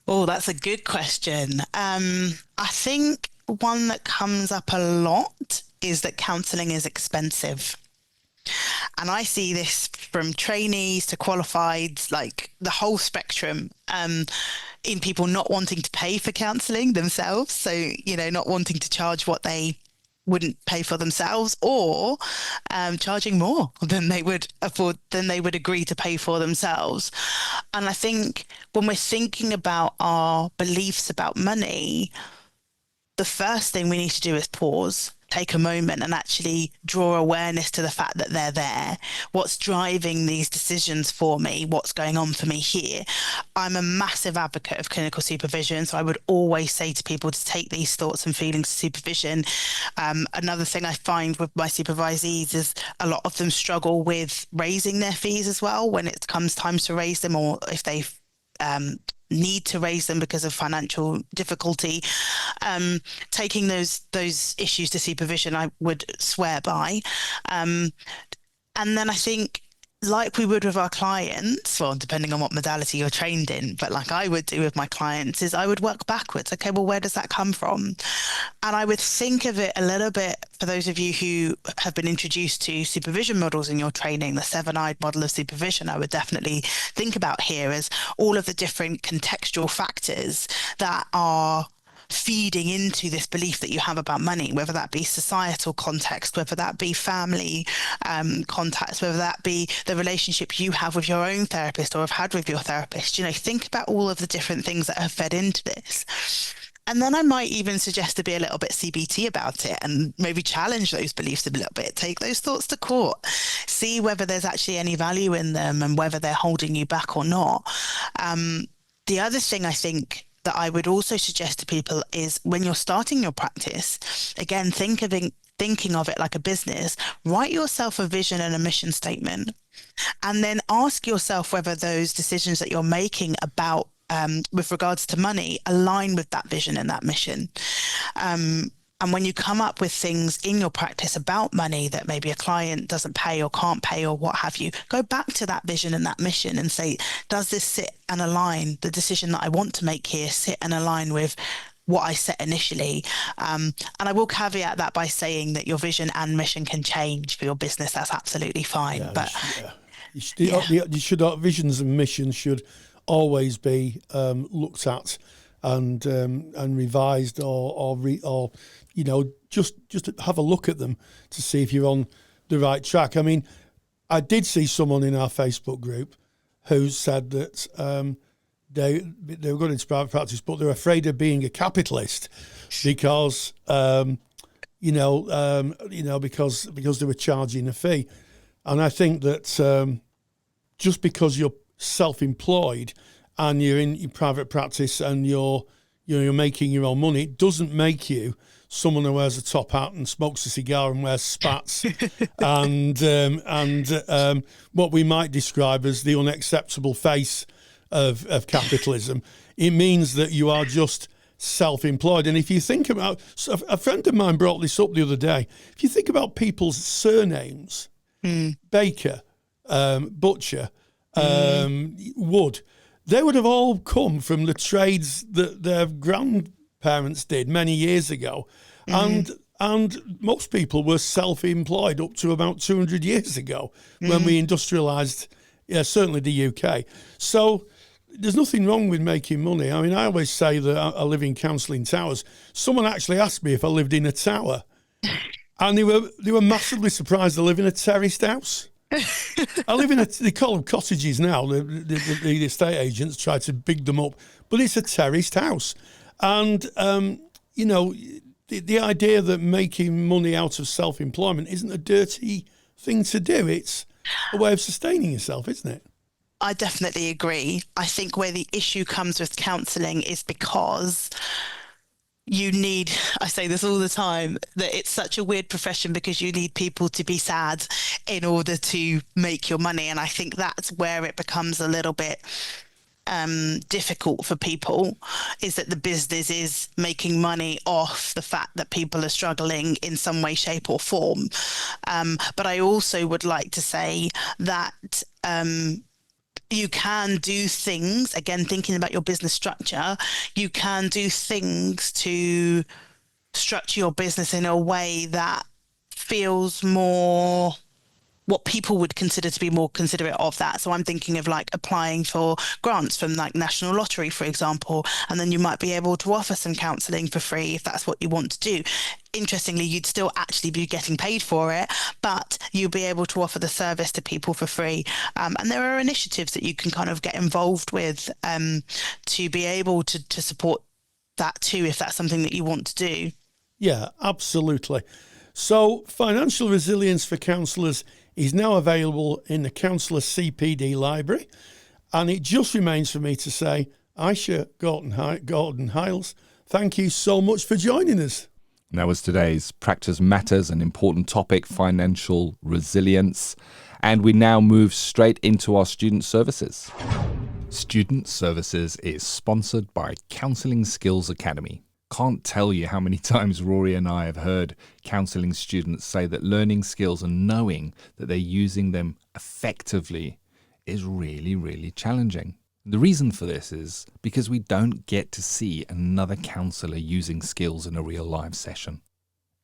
Oh, that's a good question. I think one that comes up a lot is that counselling is expensive. And I see this from trainees to qualifieds, like the whole spectrum, in people not wanting to pay for counselling themselves. So, not wanting to charge what they wouldn't pay for themselves, or charging more than they would agree to pay for themselves. And I think when we're thinking about our beliefs about money, the first thing we need to do is pause, take a moment and actually draw awareness to the fact that they're there. What's driving these decisions for me? What's going on for me here? I'm a massive advocate of clinical supervision, so I would always say to people to take these thoughts and feelings to supervision. Another thing I find with my supervisees is a lot of them struggle with raising their fees as well when it comes time to raise them, or if they need to raise them because of financial difficulty. Taking those issues to supervision, I would swear by. And then I think, like we would with our clients, well, depending on what modality you're trained in, but like I would do with my clients, is I would work backwards. Okay, well, where does that come from? And I would think of it a little bit, for those of you who have been introduced to supervision models in your training, the seven-eyed model of supervision, I would definitely think about here as all of the different contextual factors that are feeding into this belief that you have about money, whether that be societal context, whether that be family context, whether that be the relationship you have with your own therapist or have had with your therapist. Think about all of the different things that have fed into this. And then I might even suggest to be a little bit CBT about it and maybe challenge those beliefs a little bit, take those thoughts to court, see whether there's actually any value in them and whether they're holding you back or not. The other thing I think that I would also suggest to people is when you're starting your practice, again, thinking of it like a business, write yourself a vision and a mission statement, and then ask yourself whether those decisions that you're making about with regards to money align with that vision and that mission. And when you come up with things in your practice about money that maybe a client doesn't pay or can't pay or what have you, go back to that vision and that mission and say, does this sit and align, the decision that I want to make here sit and align with what I set initially? And I will caveat that by saying that your vision and mission can change for your business. That's absolutely fine. Visions and missions should always be looked at and revised or just have a look at them to see if you're on the right track. I mean, I did see someone in our Facebook group who said that they were going into private practice, but they're afraid of being a capitalist because because they were charging a fee. And I think that just because you're self-employed and you're in your private practice and you're making your own money, it doesn't make you someone who wears a top hat and smokes a cigar and wears spats and what we might describe as the unacceptable face of capitalism. It means that you are just self-employed. And if you think about, so a friend of mine brought this up the other day, if you think about people's surnames, Baker, Butcher, Wood, they would have all come from the trades that their grandparents did many years ago. And most people were self-employed up to about 200 years ago when we industrialised, certainly the UK. So there's nothing wrong with making money. I mean, I always say that I live in Counselling Towers. Someone actually asked me if I lived in a tower, and they were massively surprised I live in a terraced house. I live in they call them cottages now. The estate agents try to big them up, but it's a terraced house. And, the idea that making money out of self-employment isn't a dirty thing to do. It's a way of sustaining yourself, isn't it? I definitely agree. I think where the issue comes with counselling is because you need, I say this all the time, that it's such a weird profession because you need people to be sad in order to make your money. And I think that's where it becomes a little bit difficult for people, is that the business is making money off the fact that people are struggling in some way, shape or form. But I also would like to say that you can do things, again, thinking about your business structure, you can do things to structure your business in a way that feels more what people would consider to be more considerate of that. So I'm thinking of like applying for grants from like National Lottery, for example, and then you might be able to offer some counselling for free if that's what you want to do. Interestingly, you'd still actually be getting paid for it, but you'll be able to offer the service to people for free. And there are initiatives that you can kind of get involved with to be able to support that too, if that's something that you want to do. Yeah, absolutely. So financial resilience for counsellors is now available in the Counsellor CPD library. And it just remains for me to say, Aisha Gordon-Hiles, thank you so much for joining us. That was today's Practice Matters, an important topic, financial resilience. And we now move straight into our student services. Student Services is sponsored by Counselling Skills Academy. Can't tell you how many times Rory and I have heard counselling students say that learning skills and knowing that they're using them effectively is really, really challenging. The reason for this is because we don't get to see another counsellor using skills in a real live session.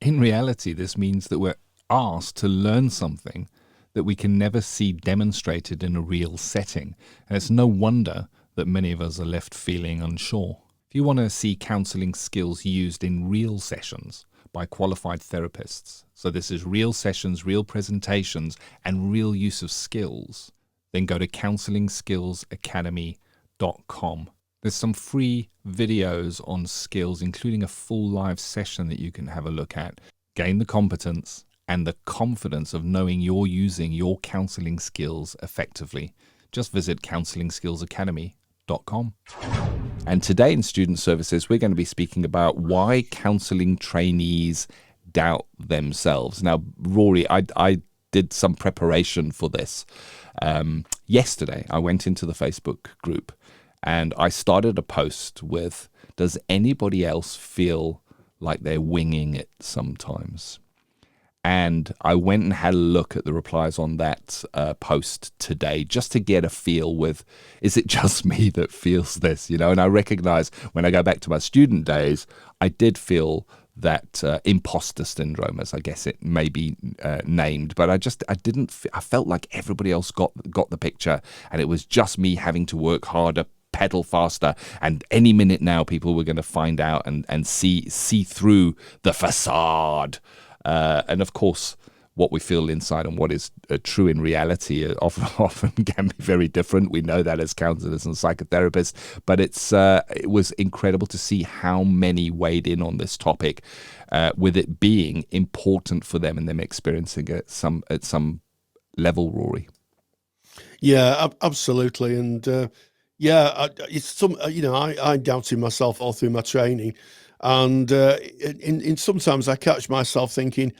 In reality, this means that we're asked to learn something that we can never see demonstrated in a real setting, and it's no wonder that many of us are left feeling unsure. If you want to see counselling skills used in real sessions by qualified therapists, so this is real sessions, real presentations, and real use of skills, then go to counsellingskillsacademy.com. There's some free videos on skills, including a full live session that you can have a look at. Gain the competence and the confidence of knowing you're using your counselling skills effectively. Just visit counsellingskillsacademy.com. And today in Student Services, we're going to be speaking about why counselling trainees doubt themselves. Now, Rory, I did some preparation for this. Yesterday, I went into the Facebook group and I started a post with, does anybody else feel like they're winging it sometimes? And I went and had a look at the replies on that post today just to get a feel with, is it just me that feels this, And I recognize when I go back to my student days, I did feel that imposter syndrome, as I guess it may be named, but I felt like everybody else got the picture, and it was just me having to work harder, pedal faster, and any minute now people were going to find out and see through the facade. And of course, what we feel inside and what is true in reality often can be very different. We know that as counsellors and psychotherapists, but it was incredible to see how many weighed in on this topic, with it being important for them and them experiencing it at some level, Rory. Yeah, absolutely. And it's some, I doubted myself all through my training. And in sometimes I catch myself thinking,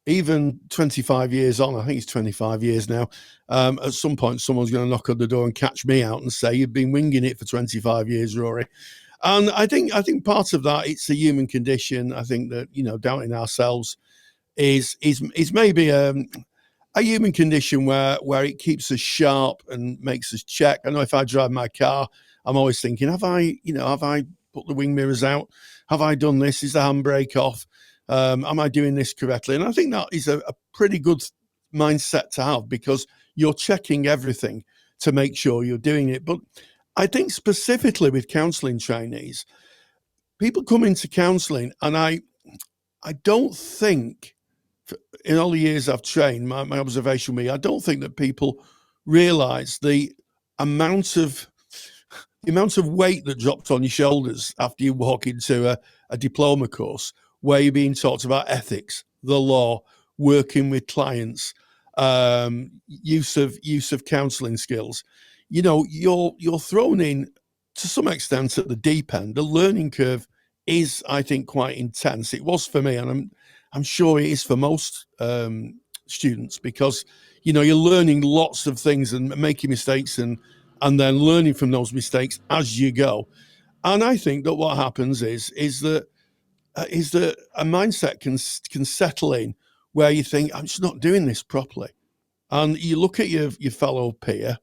even 25 years on, I think it's 25 years now, at some point someone's going to knock on the door and catch me out and say, you've been winging it for 25 years, Rory. And I think part of that, it's a human condition. I think that, doubting ourselves is maybe a human condition where it keeps us sharp and makes us check. I know if I drive my car, I'm always thinking, have I put the wing mirrors out? Have I done this? Is the handbrake off? Am I doing this correctly? And I think that is a pretty good mindset to have, because you're checking everything to make sure you're doing it. But I think specifically with counselling trainees, people come into counselling, and I don't think, in all the years I've trained, my observation with me, I don't think that people realise the amount of weight that drops on your shoulders after you walk into a diploma course where you're being taught about ethics, the law, working with clients, use of counselling skills. You're thrown in to some extent at the deep end. The learning curve is, I think, quite intense. It was for me, and I'm sure it is for most students, because you're learning lots of things and making mistakes and then learning from those mistakes as you go. And I think that what happens is that a mindset can settle in where you think, I'm just not doing this properly. And you look at your fellow peer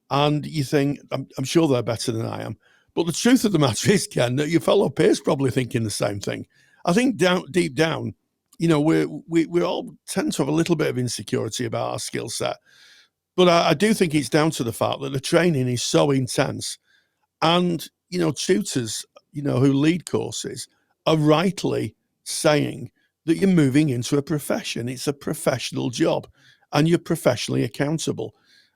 and you think, I'm sure they're better than I am. But the truth of the matter is, Ken, that your fellow peer's probably thinking the same thing. I think deep down, we all tend to have a little bit of insecurity about our skill set. But I do think it's down to the fact that the training is so intense, and tutors who lead courses are rightly saying that you're moving into a profession. It's a professional job, and you're professionally accountable,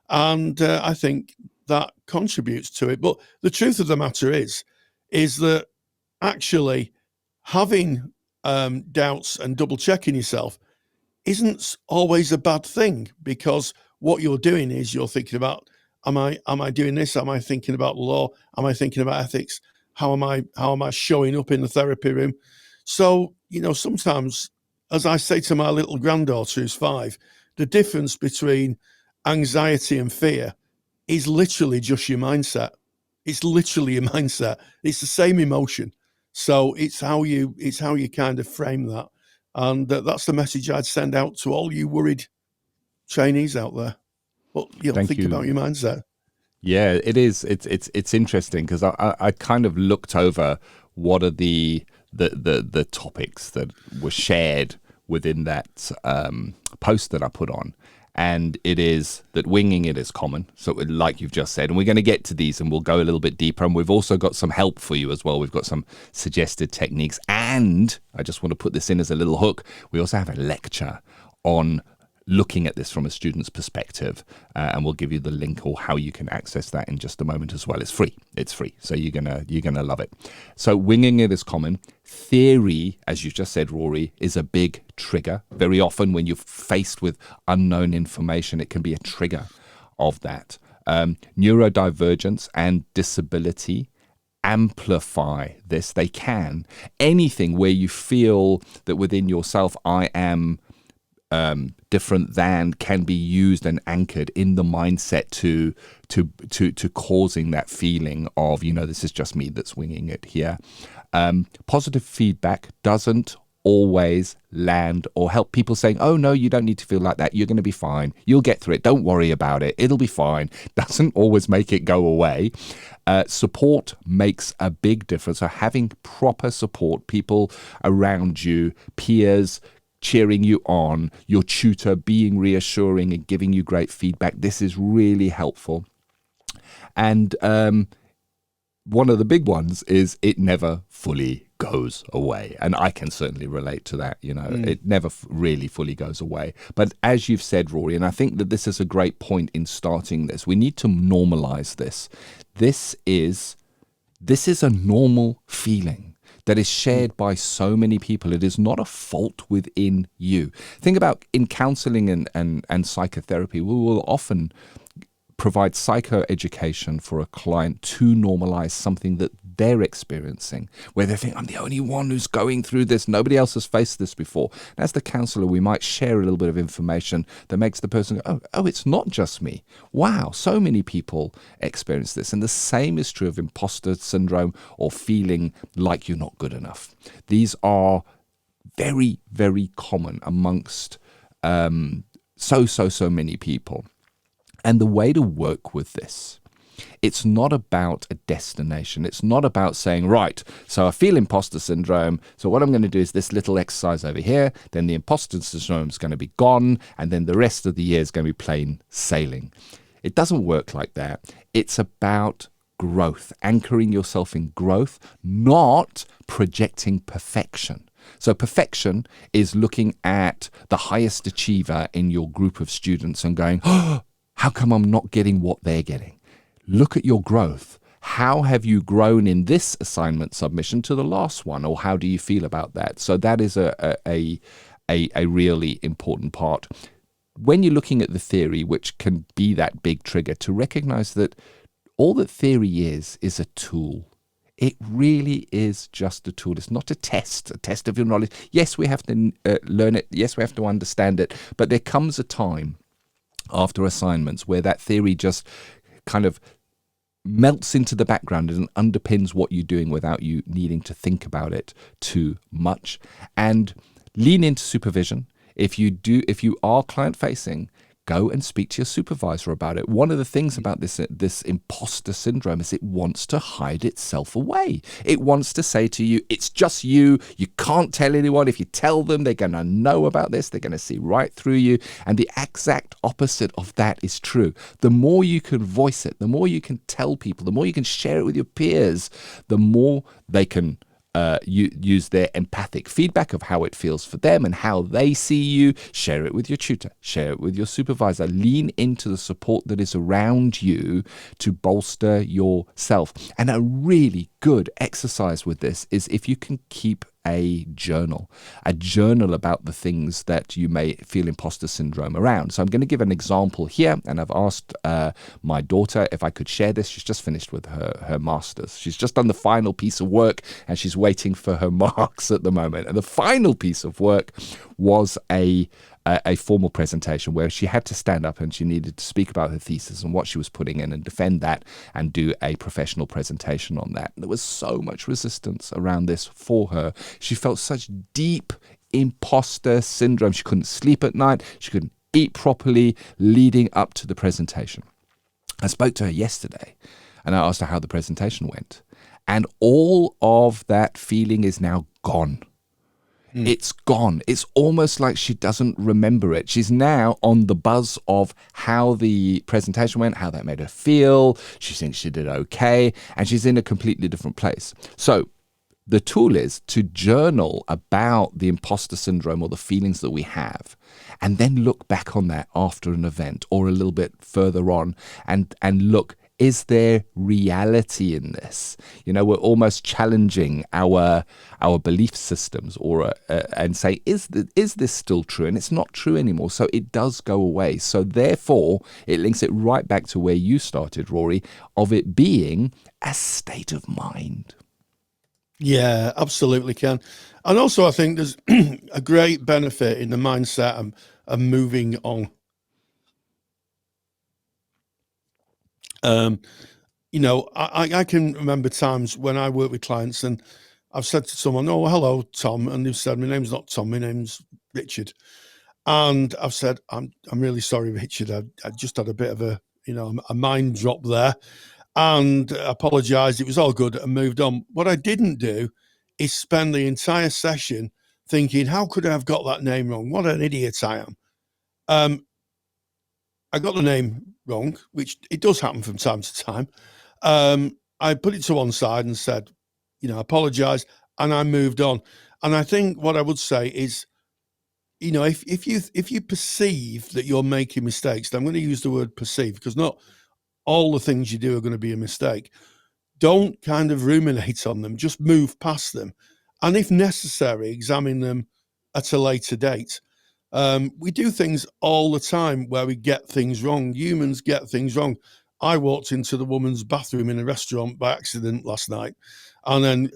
and I think that contributes to it. But the truth of the matter is that actually having doubts and double checking yourself isn't always a bad thing, because what you're doing is you're thinking about, am I doing this? Am I thinking about law? Am I thinking about ethics? How am I showing up in the therapy room? So, sometimes, as I say to my little granddaughter who's 5, the difference between anxiety and fear is literally just your mindset. It's literally your mindset. It's the same emotion. So it's how you kind of frame that. And that's the message I'd send out to all you worried trainees out there. Well, think about your mindset. Yeah, it is. It's interesting, because I kind of looked over what are the topics that were shared within that post that I put on, And it is that winging it is common. So like you've just said, and we're going to get to these and we'll go a little bit deeper. And we've also got some help for you as well. We've got some suggested techniques. And I just want to put this in as a little hook. We also have a lecture on looking at this from a student's perspective, and we'll give you the link or how you can access that in just a moment as well. It's free. So you're gonna love it. So winging it is common. Theory, as you just said, Rory, is a big trigger. Very often when you're faced with unknown information, it can be a trigger of that. Neurodivergence and disability amplify this. They can. Anything where you feel that within yourself, I am different than, can be used and anchored in the mindset to causing that feeling of, this is just me that's winging it here. Positive feedback doesn't always land or help. People saying, oh no, you don't need to feel like that, you're going to be fine, you'll get through it, don't worry about it, it'll be fine, doesn't always make it go away. Support makes a big difference. So having proper support, people around you, peers cheering you on, your tutor being reassuring and giving you great feedback, this is really helpful. And one of the big ones is it never fully goes away. And I can certainly relate to that. It never really fully goes away. But as you've said, Rory, and I think that this is a great point in starting this, we need to normalize this. This is a normal feeling that is shared by so many people. It is not a fault within you. Think about in counselling and psychotherapy, we will often provide psychoeducation for a client to normalize something that they're experiencing, where they think, I'm the only one who's going through this, nobody else has faced this before. And as the counsellor, we might share a little bit of information that makes the person go, oh, it's not just me. Wow, so many people experience this. And the same is true of imposter syndrome or feeling like you're not good enough. These are very, very common amongst so many people. And the way to work with this, it's not about a destination. It's not about saying, right, so I feel imposter syndrome, so what I'm going to do is this little exercise over here, then the imposter syndrome is going to be gone, and then the rest of the year is going to be plain sailing. It doesn't work like that. It's about growth, anchoring yourself in growth, not projecting perfection. So perfection is looking at the highest achiever in your group of students and going, oh, how come I'm not getting what they're getting? Look at your growth. How have you grown in this assignment submission to the last one? Or how do you feel about that? So that is a really important part. When you're looking at the theory, which can be that big trigger, to recognize that all that theory is a tool. It really is just a tool. It's not a test of your knowledge. Yes, we have to learn it. Yes, we have to understand it. But there comes a time after assignments where that theory just kind of melts into the background and underpins what you're doing without you needing to think about it too much. And lean into supervision. If you are client facing, go and speak to your supervisor about it. One of the things about this imposter syndrome is it wants to hide itself away. It wants to say to you, it's just you. You can't tell anyone. If you tell them, they're going to know about this. They're going to see right through you. And the exact opposite of that is true. The more you can voice it, the more you can tell people, the more you can share it with your peers, the more they can use their empathic feedback of how it feels for them and how they see you. Share it with your tutor, share it with your supervisor. Lean into the support that is around you to bolster yourself. And a really good exercise with this is if you can keep a journal about the things that you may feel imposter syndrome around. So I'm going to give an example here, and I've asked my daughter if I could share this. She's just finished with her master's. She's just done the final piece of work, and she's waiting for her marks at the moment. And the final piece of work was a formal presentation where she had to stand up and she needed to speak about her thesis and what she was putting in and defend that and do a professional presentation on that. And there was so much resistance around this for her. She felt such deep imposter syndrome. She couldn't sleep at night. She couldn't eat properly leading up to the presentation. I spoke to her yesterday and I asked her how the presentation went. And all of that feeling is now gone. It's gone. It's almost like she doesn't remember it. She's now on the buzz of how the presentation went, how that made her feel. She thinks she did okay, and she's in a completely different place. So the tool is to journal about the imposter syndrome or the feelings that we have, and then look back on that after an event or a little bit further on and look, is there reality in this? We're almost challenging our belief systems and say, is this still true? And it's not true anymore. So it does go away. So therefore, it links it right back to where you started, Rory, of it being a state of mind. Yeah, absolutely, Ken. And also, I think there's a great benefit in the mindset of moving on. I can remember times when I work with clients and I've said to someone, "Oh, hello, Tom," and they've said, "My name's not Tom, my name's Richard." And I've said, "I'm really sorry, Richard. I just had a bit of a mind drop there, and apologised. It was all good," and moved on. What I didn't do is spend the entire session thinking, "How could I have got that name wrong? What an idiot I am." I got the name wrong, which it does happen from time to time. I put it to one side and said, apologise, and I moved on. And I think what I would say is, if you perceive that you're making mistakes, then I'm going to use the word perceive, because not all the things you do are going to be a mistake. Don't kind of ruminate on them, just move past them. And if necessary, examine them at a later date. We do things all the time where we get things wrong. Humans get things wrong. I walked into the woman's bathroom in a restaurant by accident last night, and then,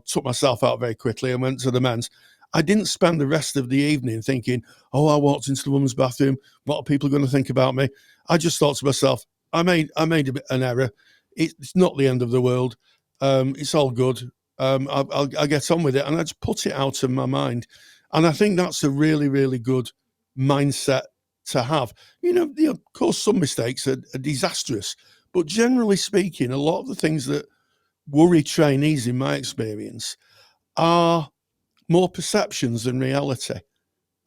took myself out very quickly and went to the men's. I didn't spend the rest of the evening thinking, "Oh, I walked into the woman's bathroom. What are people going to think about me?" I just thought to myself, I made an error. It's not the end of the world. It's all good. I'll get on with it. And I just put it out of my mind. And I think that's a really, really good mindset to have. Of course, some mistakes are disastrous, but generally speaking, a lot of the things that worry trainees, in my experience, are more perceptions than reality.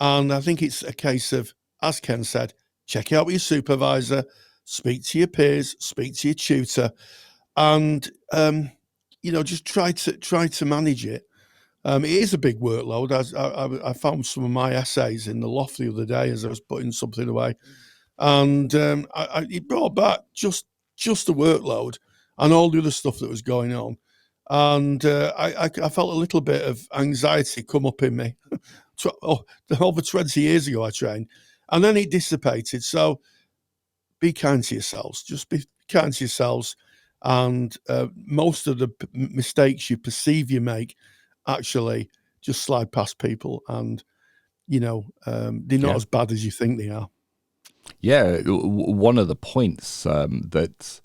And I think it's a case of, as Ken said, check out with your supervisor, speak to your peers, speak to your tutor, and just try to manage it. It is a big workload. I found some of my essays in the loft the other day as I was putting something away, and it brought back just the workload and all the other stuff that was going on, and I felt a little bit of anxiety come up in me. Over 20 years ago I trained, and then it dissipated. So be kind to yourselves. Just be kind to yourselves, and most of the mistakes you perceive you make, actually just slide past people, and they're not as bad as you think they are. One of the points that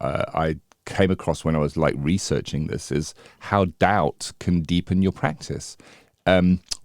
I came across when I was researching this is how doubt can deepen your practice.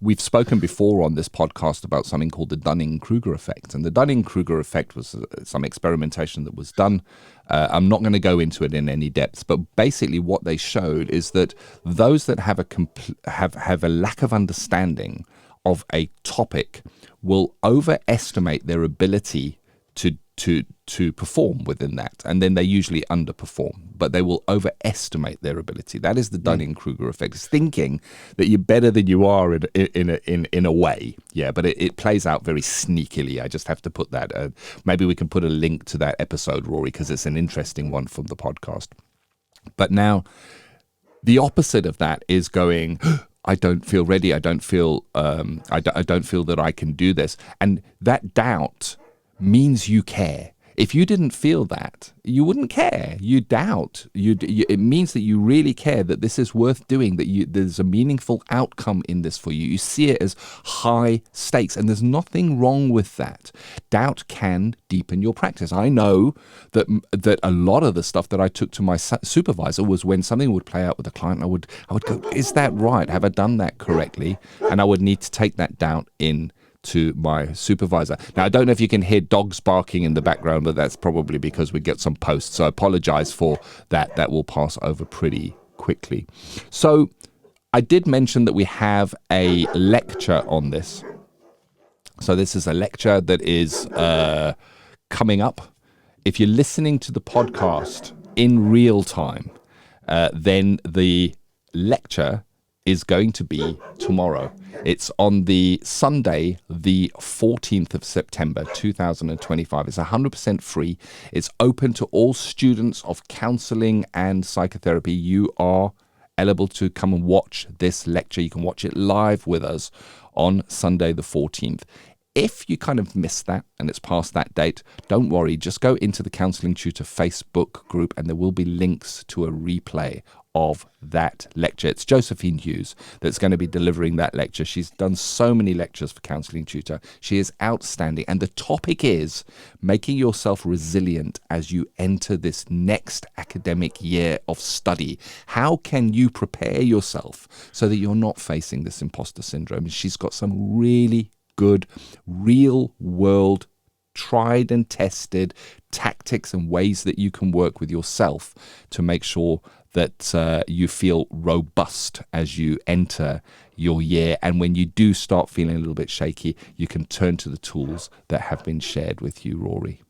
We've spoken before on this podcast about something called the Dunning-Kruger effect. And the Dunning-Kruger effect was some experimentation that was done. I'm not going to go into it in any depth, but basically what they showed is that those that have a lack of understanding of a topic will overestimate their ability to perform within that, and then they usually underperform, but they will overestimate their ability. That is the Dunning-Kruger effect. It's thinking that you're better than you are in a way, but it plays out very sneakily. I just have to put that. Maybe we can put a link to that episode, Rory, because it's an interesting one from the podcast. But now, the opposite of that is going, I don't feel ready. I don't feel. I don't feel that I can do this, and that doubt means you care. If you didn't feel that, you wouldn't care. You doubt. It means that you really care, that this is worth doing, that there's a meaningful outcome in this for you. You see it as high stakes, and there's nothing wrong with that. Doubt can deepen your practice. I know that a lot of the stuff that I took to my supervisor was when something would play out with a client, I would go, is that right? Have I done that correctly? And I would need to take that doubt in to my supervisor. Now, I don't know if you can hear dogs barking in the background, but that's probably because we get some posts. So I apologize for that. That will pass over pretty quickly. So I did mention that we have a lecture on this. So this is a lecture that is coming up. If you're listening to the podcast in real time, then the lecture is going to be tomorrow. It's on the Sunday, the 14th of September, 2025. It's 100% free. It's open to all students of counselling and psychotherapy. You are eligible to come and watch this lecture. You can watch it live with us on Sunday, the 14th. If you kind of missed that and it's past that date, don't worry. Just go into the Counselling Tutor Facebook group and there will be links to a replay of that lecture. It's Josephine Hughes that's going to be delivering that lecture. She's done so many lectures for Counselling Tutor. She is outstanding. And the topic is making yourself resilient as you enter this next academic year of study. How can you prepare yourself so that you're not facing this imposter syndrome? And she's got some really good, real world, tried and tested tactics and ways that you can work with yourself to make sure that you feel robust as you enter your year. And when you do start feeling a little bit shaky, you can turn to the tools that have been shared with you, Rory.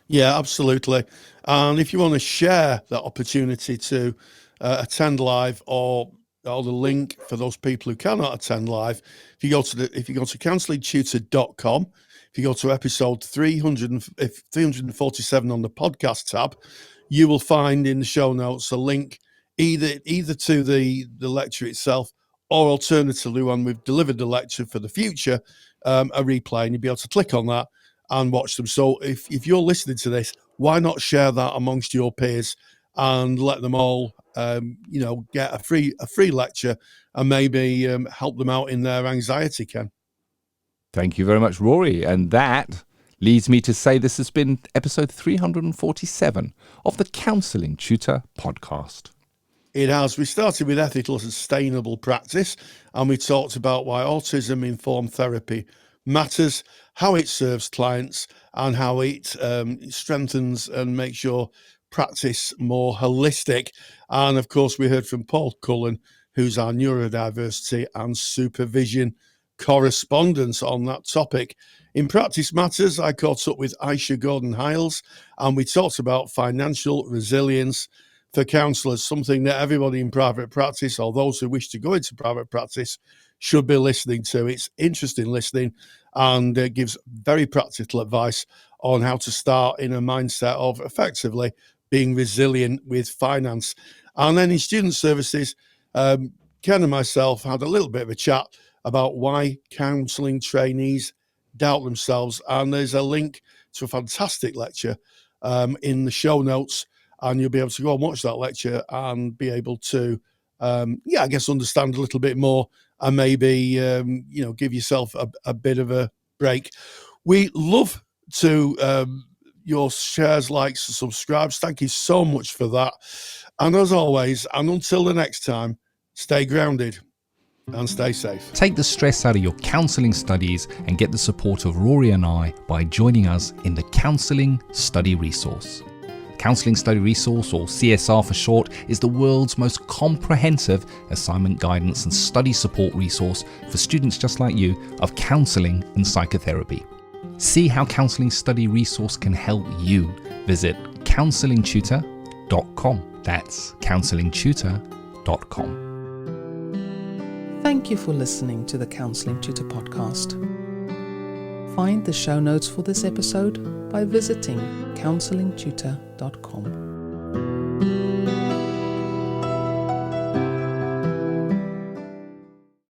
Yeah, absolutely. And if you want to share that opportunity to attend live or the link for those people who cannot attend live, if you go to counsellingtutor.com, if you go to episode 347 on the podcast tab, you will find in the show notes a link either to the lecture itself, or alternatively, when we've delivered the lecture for the future, a replay, and you'll be able to click on that and watch them. So if you're listening to this, why not share that amongst your peers and let them all get a free lecture and maybe help them out in their anxiety, Ken? Thank you very much, Rory. And that leads me to say this has been episode 347 of the Counselling Tutor Podcast. It has. We started with ethical sustainable practice, and we talked about why autism-informed therapy matters, how it serves clients, and how it strengthens and makes your practice more holistic. And of course, we heard from Paul Cullen, who's our neurodiversity and supervision correspondent on that topic. In Practice Matters, I caught up with Aisha Gordon-Hiles, and we talked about financial resilience for counsellors, something that everybody in private practice, or those who wish to go into private practice, should be listening to. It's interesting listening, and it gives very practical advice on how to start in a mindset of effectively being resilient with finance. And then in student services, Ken and myself had a little bit of a chat about why counselling trainees doubt themselves. And there's a link to a fantastic lecture in the show notes, and you'll be able to go and watch that lecture and be able to, understand a little bit more and maybe, give yourself a bit of a break. We love to your shares, likes, and subscribes. Thank you so much for that. And as always, and until the next time, stay grounded and stay safe. Take the stress out of your counselling studies and get the support of Rory and I by joining us in the Counselling Study Resource. Counselling Study Resource, or CSR for short, is the world's most comprehensive assignment guidance and study support resource for students just like you of counselling and psychotherapy. See how Counselling Study Resource can help you. Visit counsellingtutor.com. That's counsellingtutor.com. Thank you for listening to the Counselling Tutor Podcast. Find the show notes for this episode by visiting counsellingtutor.com.